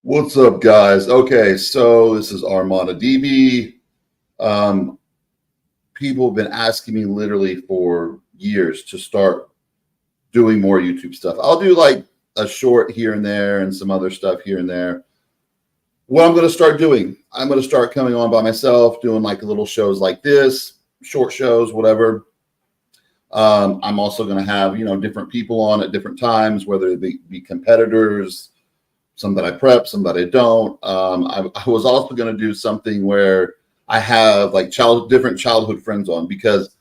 What's up, guys? Okay, so this is Armada DB. Um, People have been asking me literally for years to start doing more YouTube stuff. I'll do like a short here and there and some other stuff here and there. What I'm going to start doing, I'm going to start coming on by myself, doing like little shows like this, short shows, whatever. I'm also going to have, different people on at different times, whether they be competitors, some that I prep, some that I don't. I was also going to do something where I have like different childhood friends on, because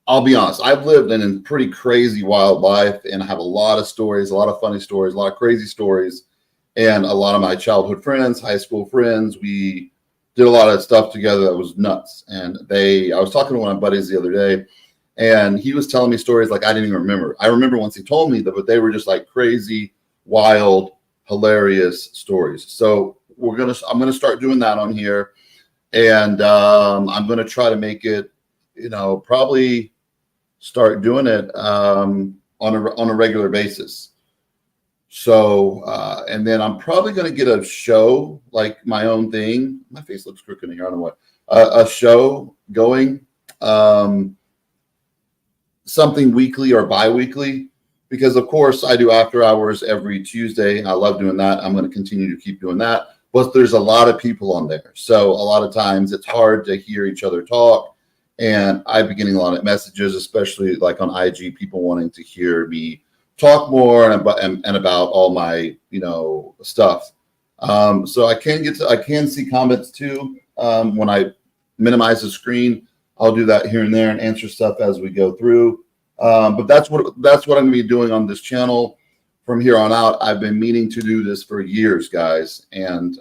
I'll be honest, I've lived in a pretty crazy wild life, and I have a lot of stories, a lot of funny stories, a lot of crazy stories. And a lot of my childhood friends, high school friends, we did a lot of stuff together that was nuts. And I was talking to one of my buddies the other day, and he was telling me stories like I didn't even remember. I remember once he told me that, but they were just like crazy, wild, hilarious stories. So I'm gonna start doing that on here, and I'm gonna try to make it, probably start doing it on a regular basis. So and then I'm probably gonna get a show, like my own thing. My face looks crooked in here. I don't know what. A show going, something weekly or bi-weekly, because of course I do after hours every Tuesday. I love doing that. I'm going to continue to keep doing that. But there's a lot of people on there, so a lot of times it's hard to hear each other talk. And I've been getting a lot of messages, especially like on IG, people wanting to hear me talk more and about all my stuff. So I can see comments too. When I minimize the screen, I'll do that here and there and answer stuff as we go through. But that's what I'm going to be doing on this channel from here on out. I've been meaning to do this for years, guys, and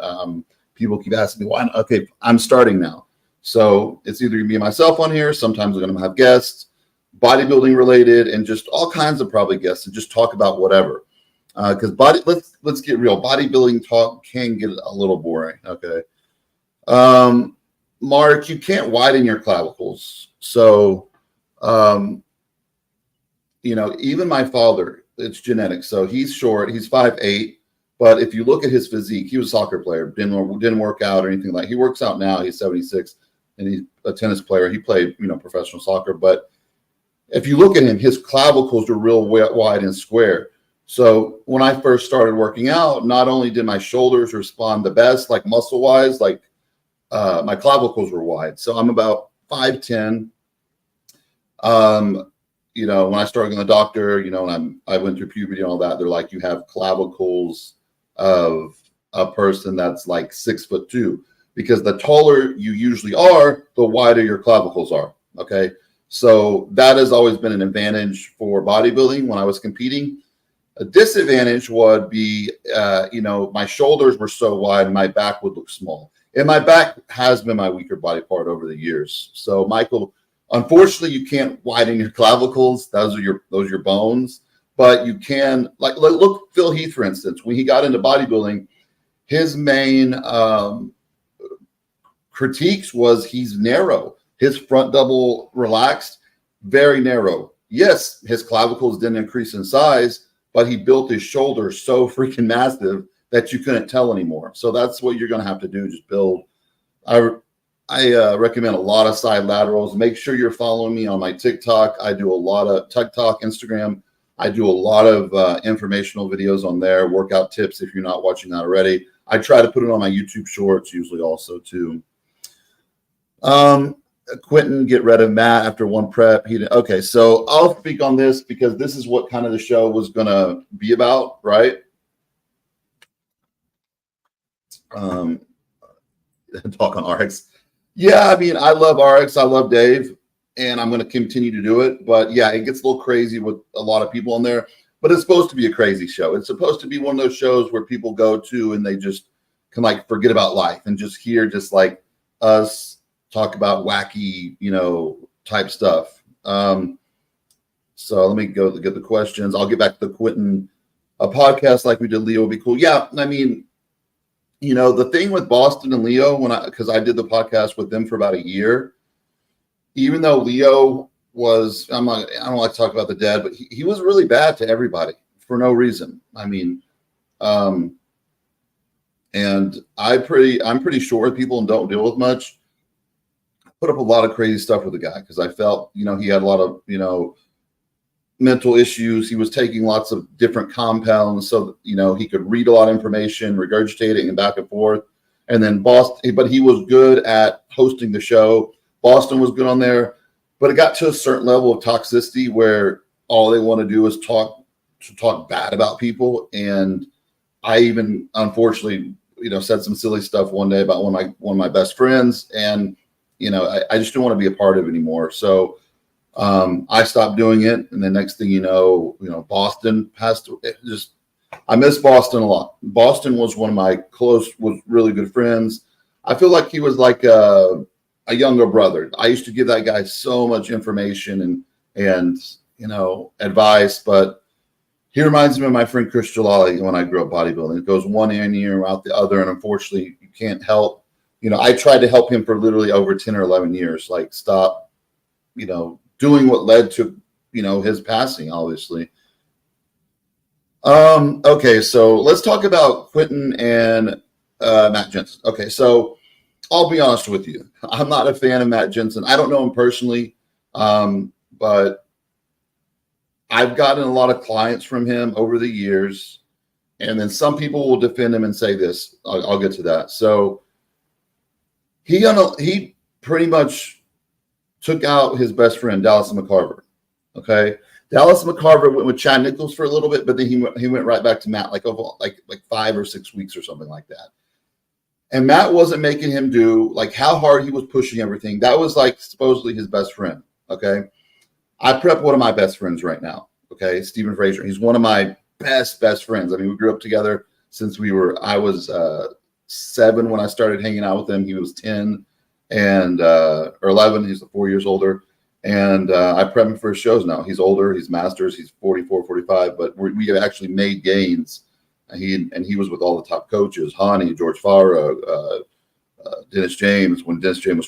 people keep asking me why. Okay, I'm starting now, so it's either going to be myself on here. Sometimes I'm going to have guests, bodybuilding related, and just all kinds of probably guests, and just talk about whatever. Because let's get real. Bodybuilding talk can get a little boring. Okay. Mark, you can't widen your clavicles. So, even my father, it's genetics. So he's short, he's 5'8", but if you look at his physique, he was a soccer player, didn't work out or anything like. He works out now. He's 76, and he's a tennis player. He played, professional soccer. But if you look at him, his clavicles are real wide and square. So when I first started working out, not only did my shoulders respond the best, like muscle wise, like my clavicles were wide. So I'm about 5'10". When I started in the doctor, and I went through puberty and all that, they're like, you have clavicles of a person that's like 6'2", because the taller you usually are, the wider your clavicles are. Okay. So that has always been an advantage for bodybuilding when I was competing. A disadvantage would be, my shoulders were so wide, my back would look small. And my back has been my weaker body part over the years. So, Michael, unfortunately, you can't widen your clavicles. Those are your bones. But you can, like look, Phil Heath, for instance, when he got into bodybuilding, his main critiques was he's narrow. His front double relaxed, very narrow. Yes, his clavicles didn't increase in size, but he built his shoulders so freaking massive that you couldn't tell anymore. So that's what you're going to have to do. Just build. I recommend a lot of side laterals. Make sure you're following me on my TikTok. I do a lot of TikTok, Instagram. I do a lot of informational videos on there, workout tips if you're not watching that already. I try to put it on my YouTube shorts usually also too. Quentin, get rid of Matt after one prep. Okay, so I'll speak on this because this is what kind of the show was going to be about, right? Talk on RX. Yeah, I mean, I love RX. I love Dave, and I'm going to continue to do it. But yeah, it gets a little crazy with a lot of people on there. But it's supposed to be a crazy show. It's supposed to be one of those shows where people go to and they just can like forget about life and just hear just like us talk about wacky, type stuff. So let me go get the questions. I'll get back to the Quentin. A podcast like we did Leo would be cool. Yeah, I mean, the thing with Boston and Leo, because I did the podcast with them for about a year, even though Leo was, I don't like to talk about the dead, but he was really bad to everybody for no reason. I mean, And I'm pretty short with people and don't deal with much. I put up a lot of crazy stuff with the guy because I felt, he had a lot of, mental issues. He was taking lots of different compounds so, he could read a lot of information, regurgitate it and back and forth. And then Boston, but he was good at hosting the show. Boston was good on there, but it got to a certain level of toxicity where all they want to do is talk bad about people. And I even, unfortunately, said some silly stuff one day about one of my best friends, and I just didn't want to be a part of it anymore. So I stopped doing it, and the next thing Boston passed. I miss Boston a lot. Boston was one of my was really good friends. I feel like he was like a younger brother. I used to give that guy so much information and advice, but he reminds me of my friend Chris Jalali when I grew up bodybuilding. It goes one ear out the other, and unfortunately, you can't help. I tried to help him for literally over 10 or 11 years. Like, stop, doing what led to, his passing, obviously. Okay, so let's talk about Quentin and Matt Jensen. Okay, so I'll be honest with you. I'm not a fan of Matt Jensen. I don't know him personally, but I've gotten a lot of clients from him over the years, and then some people will defend him and say this. I'll get to that. So he pretty much took out his best friend, Dallas McCarver. Okay, Dallas McCarver went with Chad Nichols for a little bit, but then he went right back to Matt, like 5 or 6 weeks or something like that. And Matt wasn't making him do like how hard he was pushing everything. That was like supposedly his best friend. Okay. I prep one of my best friends right now. Okay. Stephen Fraser. He's one of my best friends. I mean, we grew up together since I was 7 when I started hanging out with him. He was 10 or 11. He's 4 years older. And I prep him for his shows now. He's older. He's masters. He's 44, 45, but we have actually made gains. He was with all the top coaches, Hany, George Farah, Dennis James, when Dennis James was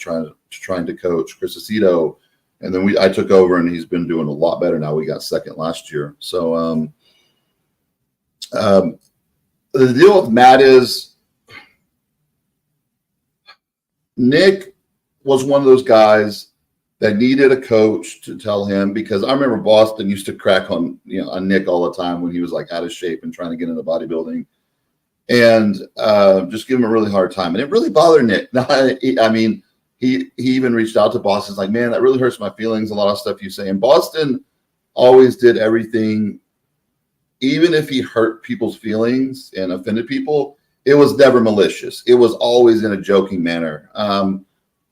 trying to coach, Chris Aceto. And then I took over, and he's been doing a lot better now. We got second last year. So the deal with Matt is Nick was one of those guys that needed a coach to tell him, because I remember Boston used to crack on Nick all the time when he was like out of shape and trying to get into bodybuilding, and just give him a really hard time. And it really bothered Nick. I mean, he even reached out to Boston. He's like, man, that really hurts my feelings. A lot of stuff you say. And Boston always did everything, even if he hurt people's feelings and offended people, it was never malicious. It was always in a joking manner.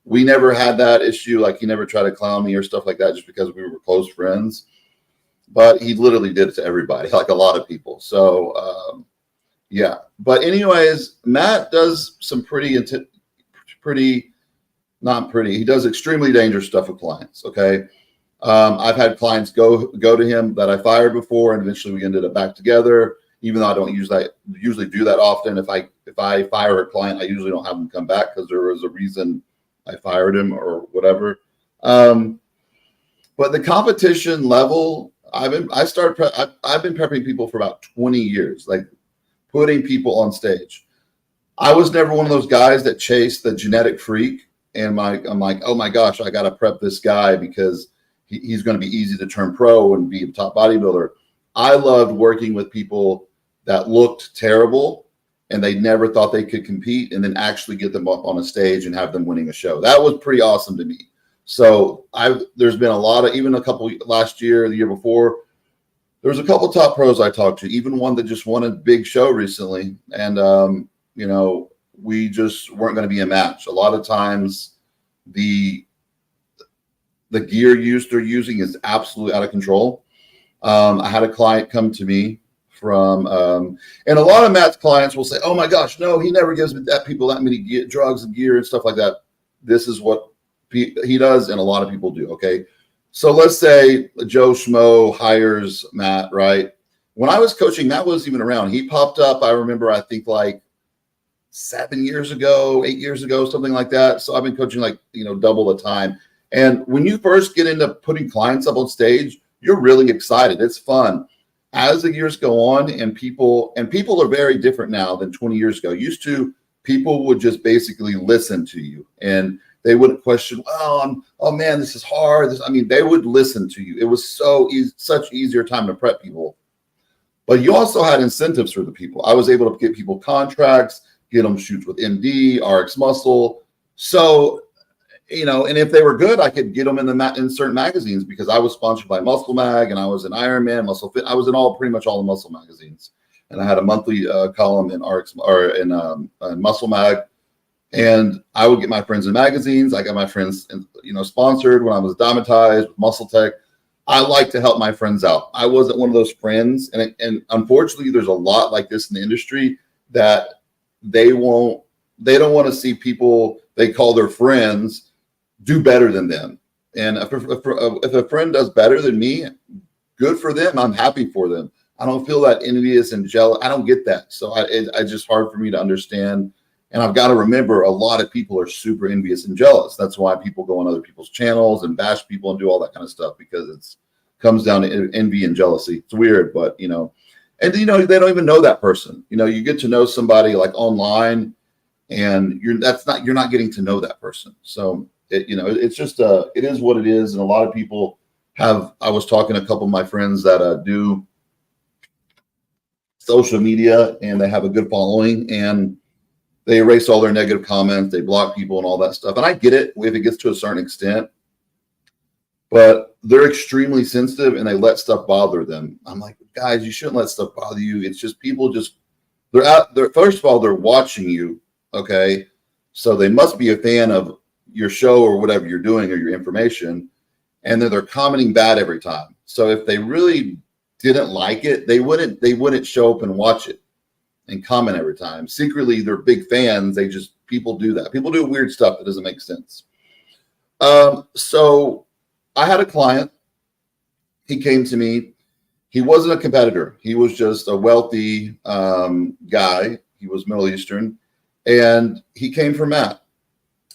We never had that issue. Like, he never tried to clown me or stuff like that just because we were close friends. But he literally did it to everybody, like a lot of people. So, yeah. But anyways, Matt does some he does extremely dangerous stuff with clients, okay? I've had clients go to him that I fired before, and eventually we ended up back together, even though I don't usually do that often. If I fire a client, I usually don't have them come back because there was a reason I fired him or whatever. But the competition level, I've been prepping people for about 20 years, like putting people on stage. I was never one of those guys that chased the genetic freak. And I'm like, oh my gosh, I got to prep this guy because he's going to be easy to turn pro and be a top bodybuilder. I loved working with people that looked terrible and they never thought they could compete, and then actually get them up on a stage and have them winning a show. That was pretty awesome to me. So there's been a lot of, even a couple last year, the year before, there was a couple top pros I talked to, even one that just won a big show recently. And, we just weren't going to be a match. A lot of times the gear they're using is absolutely out of control. I had a client come to me from, and a lot of Matt's clients will say, oh my gosh, no, he never gives people that many drugs and gear and stuff like that. This is what he does, and a lot of people do. Okay. So let's say Joe Schmo hires Matt, right? When I was coaching, Matt wasn't even around. He popped up, I remember, I think like 7 years ago, 8 years ago, something like that. So I've been coaching like, double the time. And when you first get into putting clients up on stage, you're really excited. It's fun. as the years go on, and people are very different now than 20 years ago. Used to, people would just basically listen to you, and they wouldn't question, oh man, this is hard. They would listen to you. It was so easy, such easier time to prep people. But you also had incentives for the people. I was able to get people contracts, get them shoots with MD, RX Muscle. So, and if they were good, I could get them in certain magazines, because I was sponsored by Muscle Mag, and I was in Ironman, Muscle Fit. I was in pretty much all the muscle magazines, and I had a monthly column in RX or in Muscle Mag, and I would get my friends in magazines. I got my friends, sponsored when I was Dymatize with Muscle Tech. I like to help my friends out. I wasn't one of those friends, and unfortunately, there's a lot like this in the industry that they don't want to see people they call their friends do better than them. And if a friend does better than me, good for them. I'm happy for them. I don't feel that envious and jealous. I don't get that. So it's just hard for me to understand. And I've got to remember, a lot of people are super envious and jealous. That's why people go on other people's channels and bash people and do all that kind of stuff, because it comes down to envy and jealousy. It's weird, but they don't even know that person. You get to know somebody like online, and you're not getting to know that person. So it's just it is what it is. And a lot of people I was talking to a couple of my friends that do social media, and they have a good following, and they erase all their negative comments, they block people and all that stuff. And I get it if it gets to a certain extent, but they're extremely sensitive and they let stuff bother them. I'm like, guys, you shouldn't let stuff bother you. It's just people they're out there. First of all, they're watching you. Okay. So they must be a fan of your show or whatever you're doing or your information. And then they're commenting bad every time. So if they really didn't like it, they wouldn't show up and watch it and comment every time. Secretly, they're big fans. People do that. People do weird stuff that doesn't make sense. So I had a client. He came to me. He wasn't a competitor. He was just a wealthy guy. He was Middle Eastern, and he came for Matt.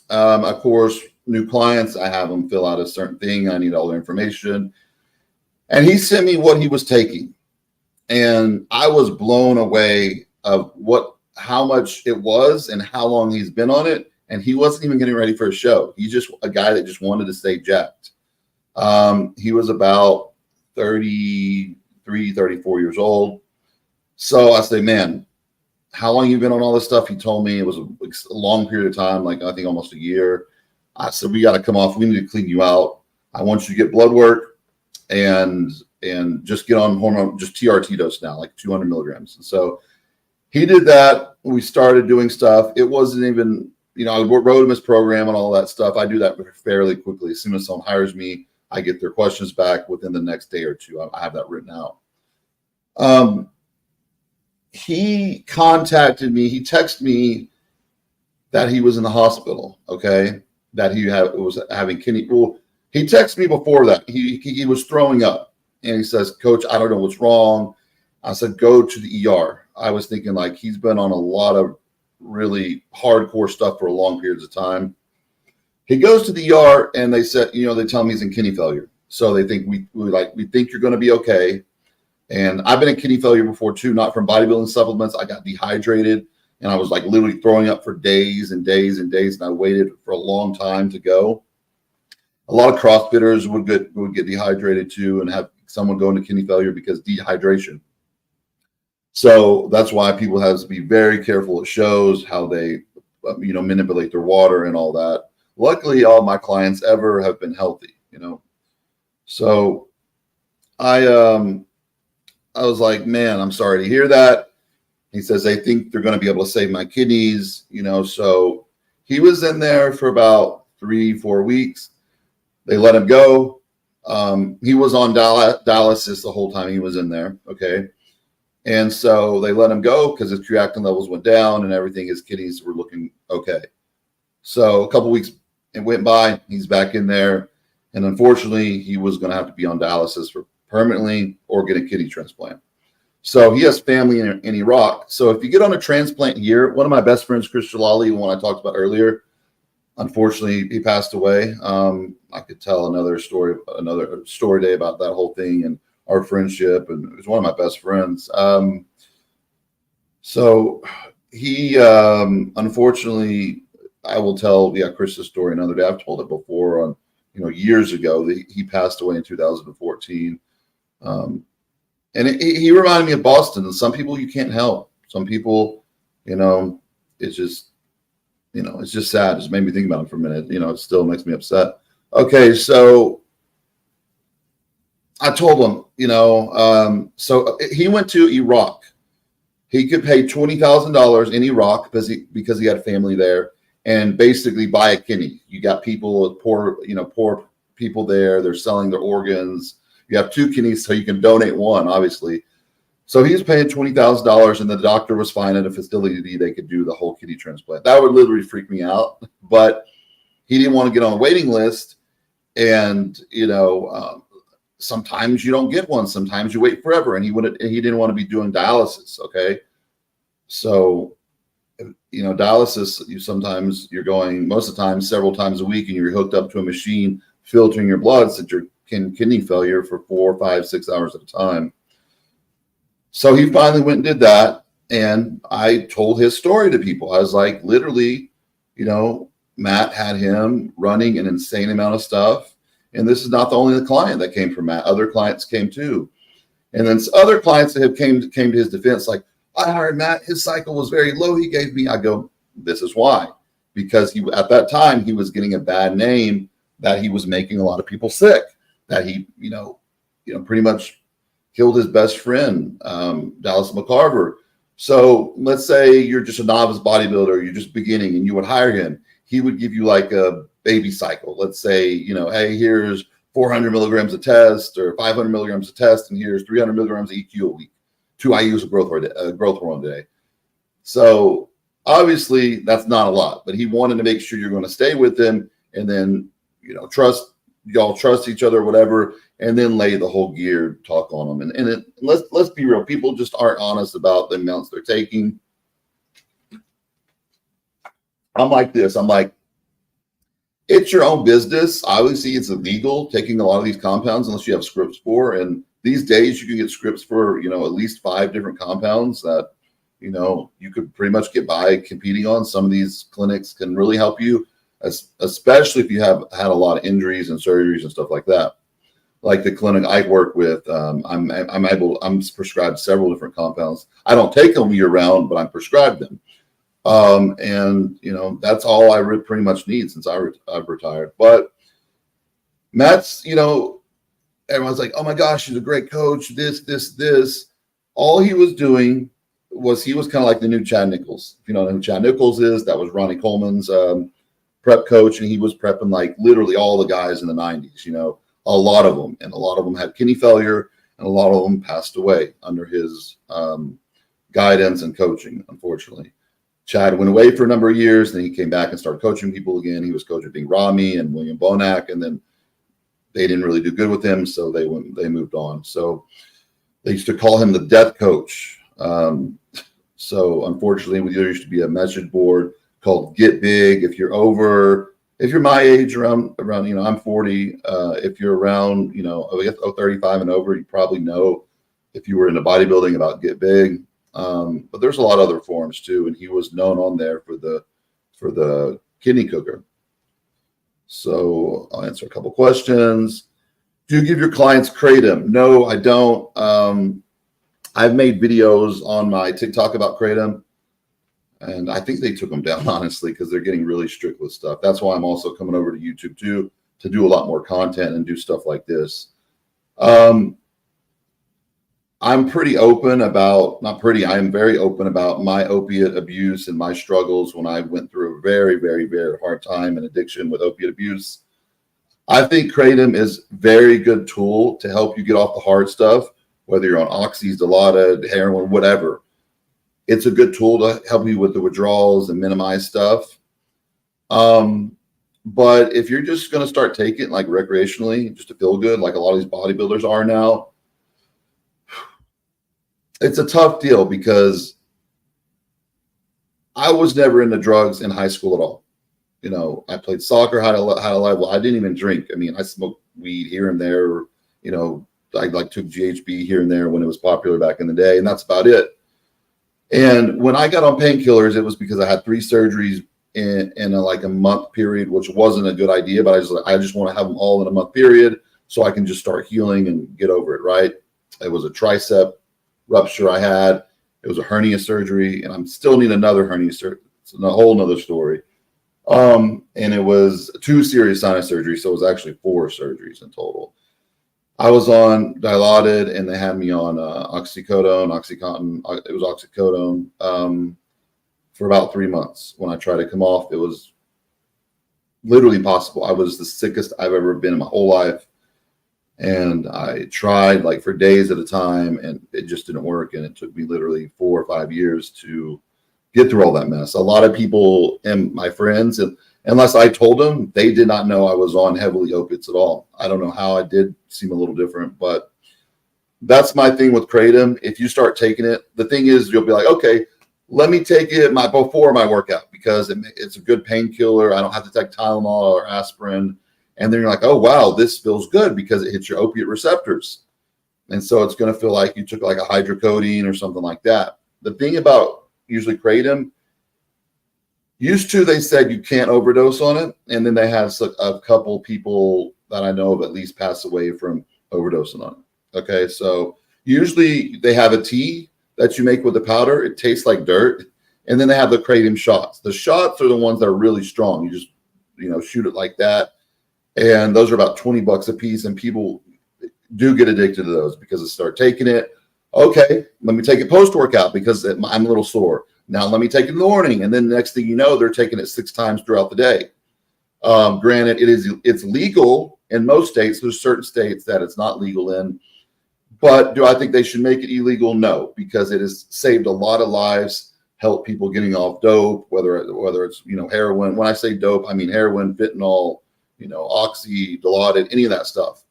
Of course, new clients, I have them fill out a certain thing. I need all their information. And he sent me what he was taking. And I was blown away of how much it was and how long he's been on it. And he wasn't even getting ready for a show. He's just a guy that just wanted to stay jacked. He was about 33, 34 years old. So I say, man, how long you been on all this stuff? He told me it was a long period of time, like I think almost a year. I said, we got to come off. We need to clean you out. I want you to get blood work and just get on hormone, just TRT dose now, like 200 milligrams. And so he did that. We started doing stuff. It wasn't even, I wrote him his program and all that stuff. I do that fairly quickly. As soon as someone hires me, I get their questions back within the next day or two. I have that written out. He contacted me. He texted me that he was in the hospital. Okay. That he was having kidney. Well, he texted me before that. He was throwing up, and he says, Coach, I don't know what's wrong. I said, go to the ER. I was thinking like he's been on a lot of really hardcore stuff for a long periods of time. He goes to the ER, and they said, they tell him he's in kidney failure. So they think we think you're going to be okay. And I've been in kidney failure before too, not from bodybuilding supplements. I got dehydrated, and I was like literally throwing up for days and days and days. And I waited for a long time to go. A lot of CrossFitters would get dehydrated too, and have someone go into kidney failure because dehydration. So that's why people have to be very careful at shows, how they, manipulate their water and all that. Luckily, all my clients ever have been healthy, So I was like, man, I'm sorry to hear that. He says, they think they're going to be able to save my kidneys, So he was in there for about 3-4 weeks. They let him go. He was on dialysis the whole time he was in there. Okay. And so they let him go because his creatinine levels went down and everything. His kidneys were looking okay. So a couple weeks it went by. He's back in there. And unfortunately, he was going to have to be on dialysis for permanently or get a kidney transplant. So he has family in Iraq. So if you get on a transplant here, one of my best friends, Chris Jalali, one I talked about earlier, unfortunately, he passed away. I could tell another story day about that whole thing and our friendship, and he was one of my best friends. So he, unfortunately, I will tell, Chris's story another day. I've told it before on, years ago. He passed away in 2014. And he reminded me of Boston. And some people you can't help. Some people, it's just, it's just sad. It just made me think about him for a minute. It still makes me upset. Okay, so I told him, so he went to Iraq. He could pay $20,000 in Iraq because he had a family there, and basically buy a kidney. You got people, poor people there. They're selling their organs. You have 2 kidneys, so you can donate one, obviously. So he was paying $20,000, and the doctor was fine at a facility. They could do the whole kidney transplant. That would literally freak me out. But he didn't want to get on the waiting list. And, sometimes you don't get one. Sometimes you wait forever. And he didn't want to be doing dialysis. Okay. So, dialysis, you're going most of the time, several times a week, and you're hooked up to a machine filtering your blood so that you're kidney failure for 4, 5, 6 hours at a time. So he finally went and did that. And I told his story to people. I was like, literally, Matt had him running an insane amount of stuff. And this is not the only client that came from Matt. Other clients came too. And then other clients that have came to his defense, like, I hired Matt. His cycle was very low. He gave me, I go, this is why. Because at that time, he was getting a bad name that he was making a lot of people sick, that he, pretty much killed his best friend, Dallas McCarver. So let's say you're just a novice bodybuilder, you're just beginning, and you would hire him. He would give you like a baby cycle. Let's say, hey, here's 400 milligrams of test or 500 milligrams of test, and here's 300 milligrams of EQ a week, 2 IUs of growth hormone a day. So obviously that's not a lot, but he wanted to make sure you're going to stay with him, and then, trust each other or whatever, and then lay the whole gear talk on them. And let's be real. People just aren't honest about the amounts they're taking. I'm like this. I'm like, it's your own business. Obviously, it's illegal taking a lot of these compounds unless you have scripts for. And these days, you can get scripts for, at least 5 different compounds that, you could pretty much get by competing on. Some of these clinics can really help you, especially if you have had a lot of injuries and surgeries and stuff like that. Like the clinic I work with, I'm prescribed several different compounds. I don't take them year round, but I'm prescribed them. And that's all I pretty much need since I've retired. But Matt's, everyone's like, oh my gosh, he's a great coach. This. All he was doing was he was kind of like the new Chad Nichols. If you know who Chad Nichols is, that was Ronnie Coleman's prep coach, and he was prepping like literally all the guys in the 90s. A lot of them, and a lot of them had kidney failure, and a lot of them passed away under his guidance and coaching, unfortunately. Chad went away for a number of years, then he came back and started coaching people again. He was coaching Bing Ramy and William Bonac, and then they didn't really do good with him, so they moved on. So they used to call him the death coach. So unfortunately, there used to be a message board called Get Big. If you're my age, around I'm 40. If you're around, I guess 35 and over, you probably know if you were into bodybuilding about Get Big. But there's a lot of other forums too, and he was known on there for the kidney cooker. So I'll answer a couple questions. Do you give your clients Kratom? No, I don't. I've made videos on my TikTok about Kratom, and I think they took them down, honestly, because they're getting really strict with stuff. That's why I'm also coming over to YouTube too, to do a lot more content and do stuff like this. I'm pretty open about, I am very open about my opiate abuse and my struggles when I went through a very, very, very hard time and addiction with opiate abuse. I think Kratom is a very good tool to help you get off the hard stuff, whether you're on oxys, Dilaudid, heroin, whatever. It's a good tool to help you with the withdrawals and minimize stuff. But if you're just going to start taking it like recreationally, just to feel good, like a lot of these bodybuilders are now, it's a tough deal because I was never into drugs in high school at all. I played soccer, had a level. I didn't even drink. I mean, I smoked weed here and there, I like took GHB here and there when it was popular back in the day, and that's about it. And when I got on painkillers, it was because I had 3 surgeries in a month period, which wasn't a good idea, but I just want to have them all in a month period so I can just start healing and get over it, right? It was a tricep rupture I had. It was a hernia surgery, and I'm still need another hernia surgery. It's a whole nother story. And it was 2 serious sinus surgeries, so it was actually 4 surgeries in total. I was on Dilaudid, and they had me on Oxycontin. It was oxycodone for about 3 months. When I tried to come off, it was literally impossible. I was the sickest I've ever been in my whole life. And I tried like for days at a time, and it just didn't work. And it took me literally 4 or 5 years to get through all that mess. A lot of people and my friends, and unless I told them, they did not know I was on heavily opiates at all. I don't know how. I did seem a little different, but that's my thing with Kratom. If you start taking it, the thing is, you'll be like, okay, let me take it before my workout because it's a good painkiller. I don't have to take Tylenol or aspirin. And then you're like, oh, wow, this feels good because it hits your opiate receptors. And so it's going to feel like you took like a hydrocodone or something like that. The thing about usually Kratom, used to, they said you can't overdose on it. And then they had a couple people that I know of at least pass away from overdosing on it. Okay, so usually they have a tea that you make with the powder. It tastes like dirt. And then they have the Kratom shots. The shots are the ones that are really strong. You just, shoot it like that. And those are about $20 a piece. And people do get addicted to those because they start taking it. Okay, let me take it post-workout because I'm a little sore. Now let me take it in the morning. And then the next thing you know, they're taking it 6 times throughout the day. Granted, it's legal in most states. There's certain states that it's not legal in. But do I think they should make it illegal? No, because it has saved a lot of lives, helped people getting off dope, whether it's heroin. When I say dope, I mean heroin, fentanyl, oxy, Dilaudid, any of that stuff.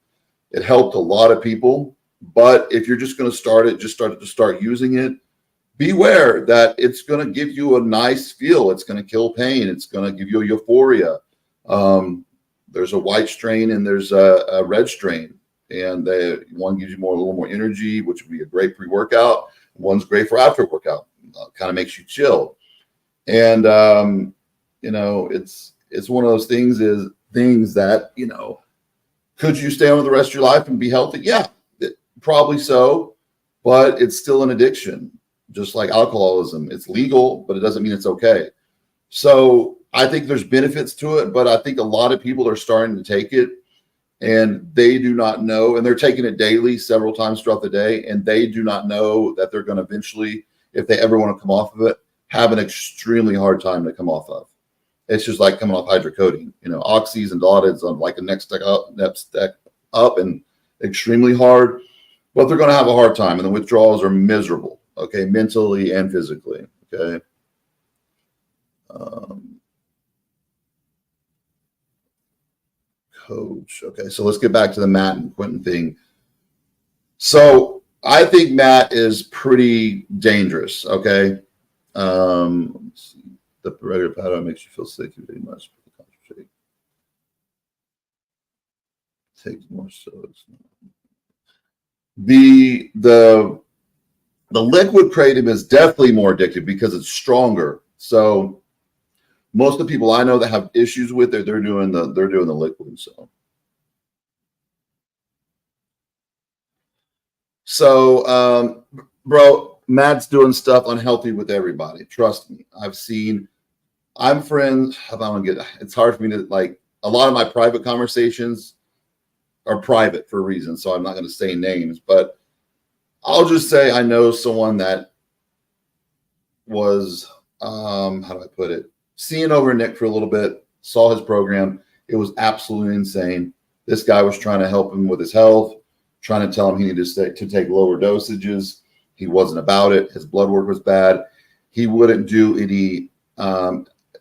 It helped a lot of people. But if you're just going to start using it, beware that it's going to give you a nice feel. It's going to kill pain. It's going to give you a euphoria. There's a white strain and there's a red strain. And one gives you a little more energy, which would be a great pre-workout. One's great for after workout. Kind of makes you chill. And it's one of those things that could you stay on the rest of your life and be healthy? Yeah, probably so. But it's still an addiction, just like alcoholism. It's legal, but it doesn't mean it's okay. So I think there's benefits to it, but I think a lot of people are starting to take it. And they do not know, and they're taking it daily several times throughout the day, and they do not know that they're going to eventually, if they ever want to come off of it, have an extremely hard time to come off of. It's just like coming off hydrocodone. Oxys and Dilaudid's on like a next step up and extremely hard, but they're going to have a hard time, and the withdrawals are miserable, okay, mentally and physically, okay? Coach. Okay, so let's get back to the Matt and Quentin thing. So I think Matt is pretty dangerous. Okay, let me see. The regular powder makes you feel sick. You very much takes more so. The liquid Kratom is definitely more addictive because it's stronger. So most of the people I know that have issues with it, they're doing the liquid. So, bro, Matt's doing stuff unhealthy with everybody. Trust me. I'm friends. It's hard for me to a lot of my private conversations are private for a reason. So I'm not going to say names, but I'll just say I know someone that was, how do I put it? Seeing over Nick for a little bit, saw his program. It was absolutely insane. This guy was trying to help him with his health, trying to tell him he needed to take lower dosages. He wasn't about it. His blood work was bad. He wouldn't do any.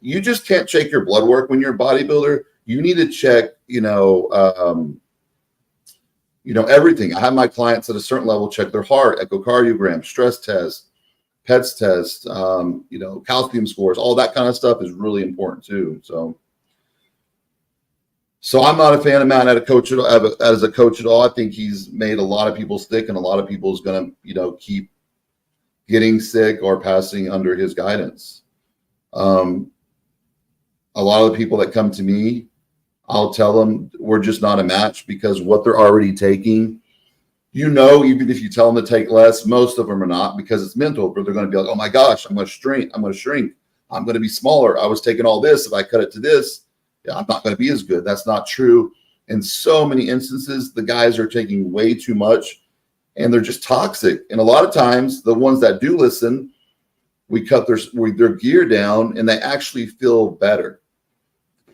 You just can't check your blood work when you're a bodybuilder. You need to check, everything. I have my clients at a certain level check their heart, echocardiogram, stress test, PETS test, calcium scores, all that kind of stuff is really important too. So So I'm not a fan of Matt as a coach at all. I think he's made a lot of people sick, and a lot of people is going to, keep getting sick or passing under his guidance. A lot of the people that come to me, I'll tell them we're just not a match, because what they're already taking, even if you tell them to take less, most of them are not, because it's mental. But they're going to be like, oh my gosh, I'm going to shrink. I'm going to be smaller. I was taking all this. If I cut it to this, I'm not going to be as good. That's not true. In so many instances, the guys are taking way too much, and they're just toxic. And a lot of times, the ones that do listen, we cut their gear down, and they actually feel better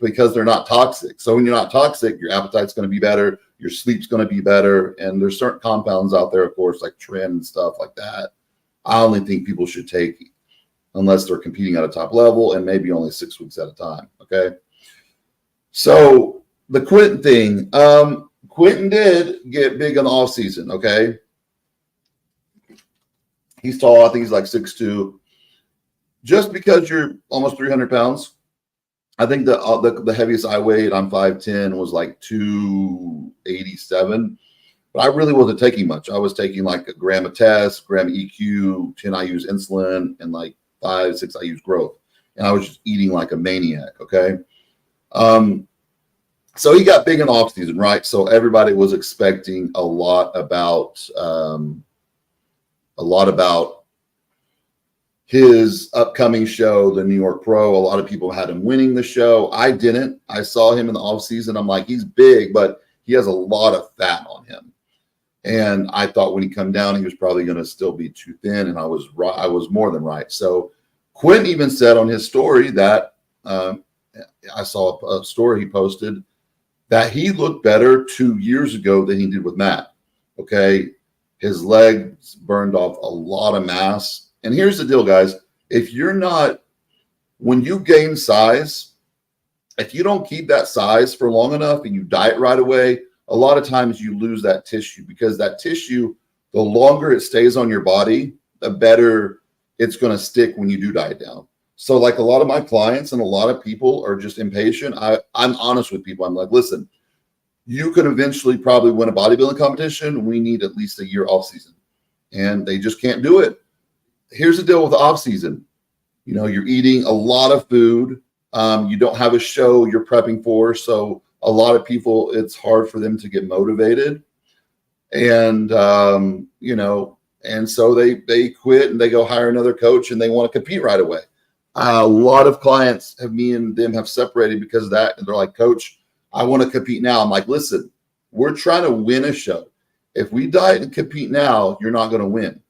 because they're not toxic. So when you're not toxic, your appetite's going to be better, your sleep's going to be better, and there's certain compounds out there, of course, like tren and stuff like that. I only think people should take unless they're competing at a top level, and maybe only 6 weeks at a time. Okay. So the Quentin thing, Quentin did get big in the off season. Okay. He's tall. I think he's like 6'2". Just because you're almost 300 pounds, I think the heaviest I weighed, I'm 5'10", was like 287. But I really wasn't taking much. I was taking like a gram of test, gram of EQ, 10 IU's insulin, and like 5, 6 IU's growth. And I was just eating like a maniac. Okay. So he got big in off season, right? So everybody was expecting a lot about his upcoming show, the New York Pro. A lot of people had him winning the show. I didn't. I saw him in the off season. I'm like, he's big, but he has a lot of fat on him. And I thought when he come down, he was probably going to still be too thin. And I was right. I was more than right. So Quentin even said on his story that I saw a story he posted that he looked better 2 years ago than he did with Matt. Okay. His legs burned off a lot of mass. And here's the deal, guys. When you gain size, if you don't keep that size for long enough and you diet right away, a lot of times you lose that tissue, because that tissue, the longer it stays on your body, the better it's going to stick when you do diet down. So like a lot of my clients and a lot of people are just impatient. I'm honest with people. I'm like, listen, you could eventually probably win a bodybuilding competition. We need at least a year off season, and they just can't do it. Here's the deal with the off season. You're eating a lot of food. You don't have a show you're prepping for. So a lot of people, it's hard for them to get motivated. And, and so they quit and they go hire another coach, and they want to compete right away. A lot of clients me and them have separated because of that. And they're like, Coach, I want to compete now. I'm like, listen, we're trying to win a show. If we diet and compete now, you're not going to win.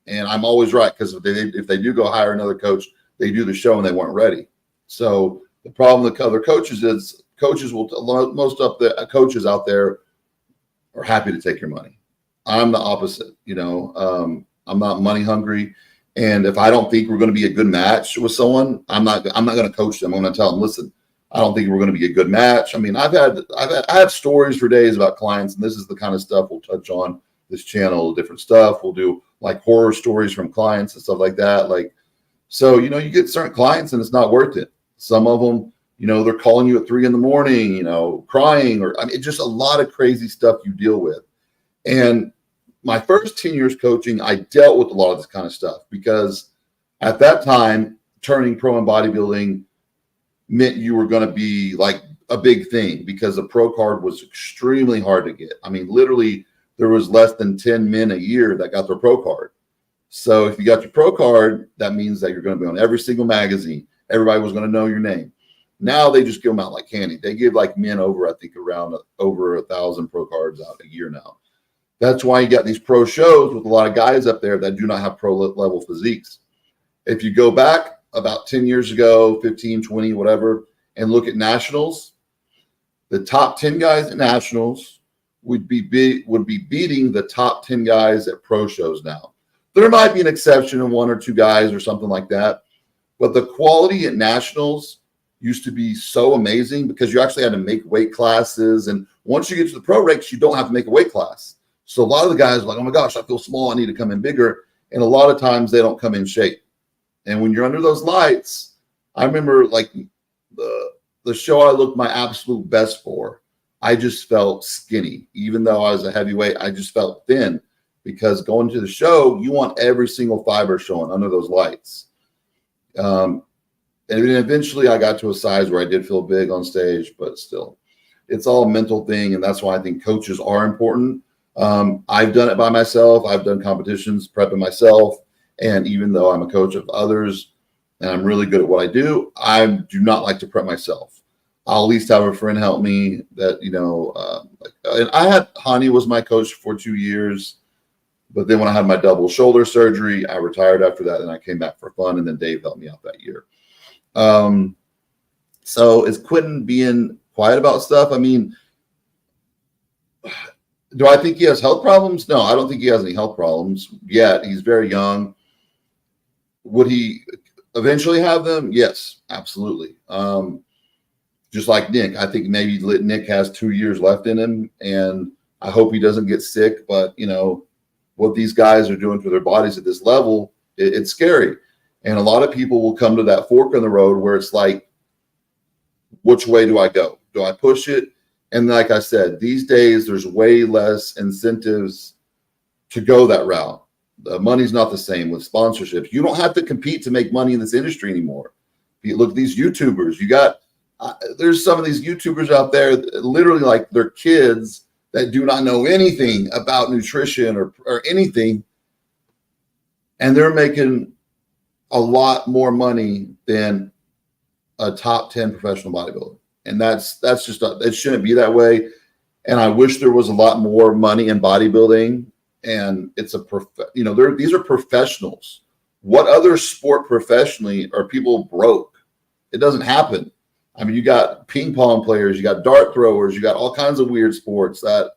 And I'm always right, because if they do go hire another coach, they do the show and they weren't ready. So the problem with other coaches is coaches out there are happy to take your money. I'm the opposite. I'm not money hungry. And if I don't think we're going to be a good match with someone, I'm not going to coach them. I'm going to tell them, listen, I don't think we're going to be a good match. I mean, I have stories for days about clients, and this is the kind of stuff we'll touch on this channel, different stuff. We'll do like horror stories from clients and stuff like that. So you get certain clients and it's not worth it. Some of them, they're calling you at 3 a.m, crying, or just a lot of crazy stuff you deal with. And my first 10 years coaching, I dealt with a lot of this kind of stuff, because at that time, turning pro in bodybuilding meant you were going to be like a big thing, because a pro card was extremely hard to get. I mean, literally, there was less than 10 men a year that got their pro card. So if you got your pro card, that means that you're going to be on every single magazine. Everybody was going to know your name. Now they just give them out like candy. They give like men around over 1,000 pro cards out a year now. That's why you got these pro shows with a lot of guys up there that do not have pro level physiques. If you go back about 10 years ago, 15, 20, whatever, and look at nationals, the top 10 guys at nationals would be beating the top 10 guys at pro shows now. There might be an exception of 1 or 2 guys or something like that, but the quality at nationals used to be so amazing, because you actually had to make weight classes, and once you get to the pro ranks, you don't have to make a weight class. So a lot of the guys are like, oh my gosh, I feel small, I need to come in bigger, and a lot of times they don't come in shape. And when you're under those lights, I remember like the show I looked my absolute best for I just felt skinny. Even though I was a heavyweight, I just felt thin, because going to the show, you want every single fiber showing under those lights. And then eventually I got to a size where I did feel big on stage, but still, it's all a mental thing. And that's why I think coaches are important. I've done it by myself. I've done competitions prepping myself. And even though I'm a coach of others and I'm really good at what I do not like to prep myself. I'll at least have a friend help me that, and I had Hany was my coach for 2 years. But then when I had my double shoulder surgery, I retired after that, and I came back for fun, and then Dave helped me out that year. So is Quentin being quiet about stuff? I mean, do I think he has health problems? No, I don't think he has any health problems yet. He's very young. Would he eventually have them? Yes, absolutely. Just like Nick, I think maybe Nick has 2 years left in him, and I hope he doesn't get sick, but, what these guys are doing for their bodies at this level, it's scary. And a lot of people will come to that fork in the road where it's like, which way do I go? Do I push it? And like I said, these days, there's way less incentives to go that route. The money's not the same with sponsorships. You don't have to compete to make money in this industry anymore. If you look at these YouTubers, there's some of these YouTubers out there, literally like they're kids that do not know anything about nutrition or anything. And they're making a lot more money than a top 10 professional bodybuilder. And that's just, it shouldn't be that way. And I wish there was a lot more money in bodybuilding. And it's these are professionals. What other sport professionally are people broke? It doesn't happen. I mean, you got ping pong players, you got dart throwers, you got all kinds of weird sports that,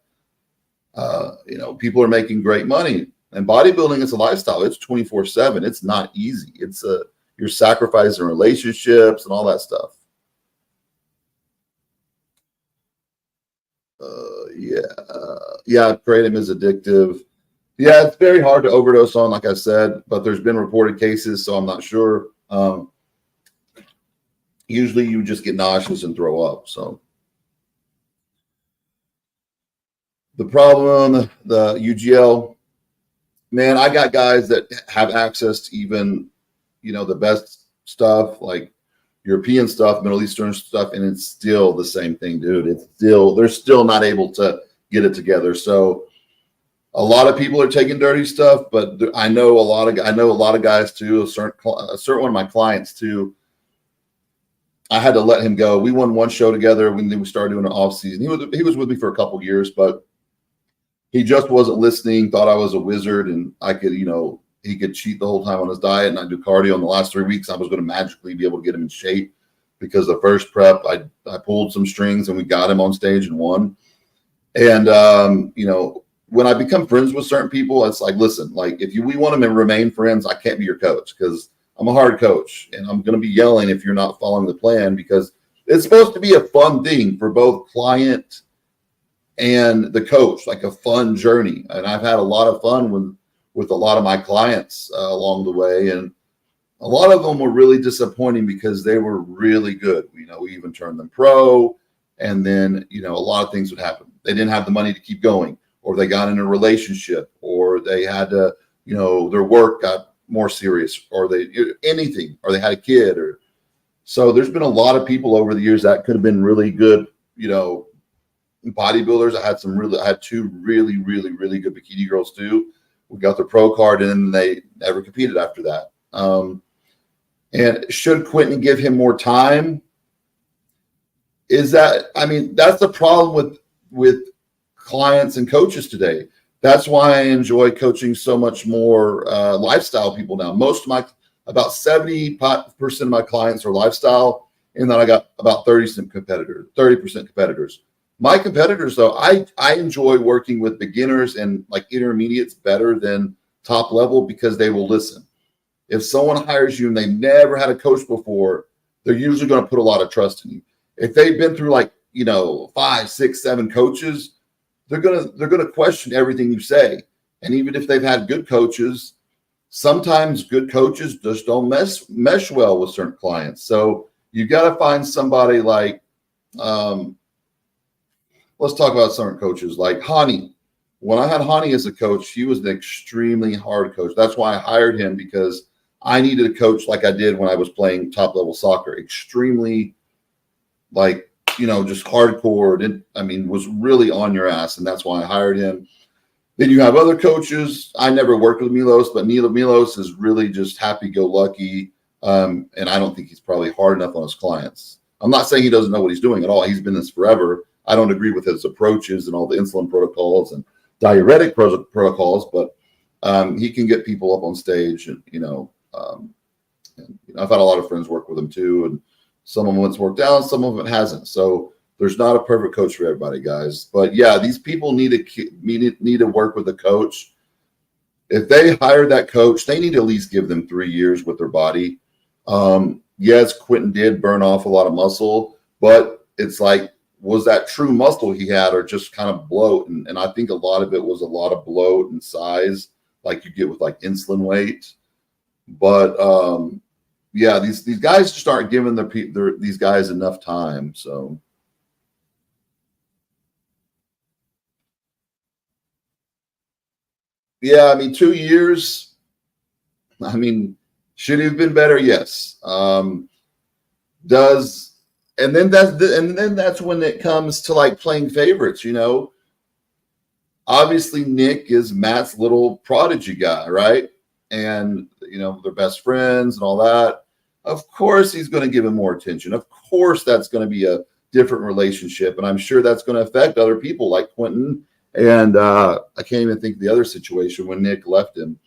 people are making great money. And bodybuilding is a lifestyle. It's 24/7. It's not easy. You're sacrificing relationships and all that stuff. Kratom is addictive. Yeah, it's very hard to overdose on, like I said, but there's been reported cases, so I'm not sure. Usually you just get nauseous and throw up. So the problem, the UGL, man, I got guys that have access to even, the best stuff, like European stuff, Middle Eastern stuff, and it's still the same thing, dude. They're still not able to get it together. So a lot of people are taking dirty stuff, but I know a lot of guys too. A certain one of my clients too. I had to let him go. We won one show together when we started doing an off season. He was with me for a couple years, but he just wasn't listening. Thought I was a wizard, and I could, he could cheat the whole time on his diet, and I do cardio. In the last 3 weeks, I was going to magically be able to get him in shape, because the first prep I pulled some strings and we got him on stage and won. And when I become friends with certain people, it's like, listen, like if we want to remain friends, I can't be your coach because I'm a hard coach, and I'm going to be yelling if you're not following the plan, because it's supposed to be a fun thing for both client and the coach, like a fun journey. And I've had a lot of fun with a lot of my clients along the way. And a lot of them were really disappointing because they were really good. We even turned them pro, and then, a lot of things would happen. They didn't have the money to keep going, or they got in a relationship, or they had to, their work got more serious, or they had a kid, or so there's been a lot of people over the years that could have been really good, bodybuilders. I had two really, really, really good bikini girls too. We got the pro card, and then they never competed after that. And should Quentin give him more time? That's the problem with clients and coaches today. That's why I enjoy coaching so much more lifestyle people now. About 70% of my clients are lifestyle, and then I got about 30% competitors. My competitors, though, I enjoy working with beginners and like intermediates better than top level, because they will listen. If someone hires you and they never had a coach before, they're usually going to put a lot of trust in you. If they've been through 5, 6, 7 coaches, they're gonna question everything you say. And even if they've had good coaches, sometimes good coaches just don't mesh well with certain clients. So you got to find somebody like let's talk about certain coaches like Hany. When I had Hany as a coach, he was an extremely hard coach. That's why I hired him, because I needed a coach like I did when I was playing top level soccer. Extremely, like, just hardcore. Was really on your ass. And that's why I hired him. Then you have other coaches. I never worked with Milos, but Milos is really just happy-go-lucky. And I don't think he's probably hard enough on his clients. I'm not saying he doesn't know what he's doing at all. He's been this forever. I don't agree with his approaches and all the insulin protocols and diuretic protocols, but he can get people up on stage. And, I've had a lot of friends work with him too. And some of them it's worked out, some of it hasn't. So there's not a perfect coach for everybody, guys. But yeah, these people need to work with a coach. If they hire that coach, they need to at least give them 3 years with their body. Yes, Quentin did burn off a lot of muscle, but it's like, was that true muscle he had, or just kind of bloat? And I think a lot of it was a lot of bloat and size, like you get with like insulin weight. But yeah, these guys just aren't giving these guys enough time. So yeah, 2 years. Should he have been better? Yes. And then that's when it comes to like playing favorites. Obviously Nick is Matt's little prodigy guy, right? And they're best friends and all that. Of course he's going to give him more attention. Of course that's going to be a different relationship, and I'm sure that's going to affect other people like Quentin. And I can't even think of the other situation when Nick left him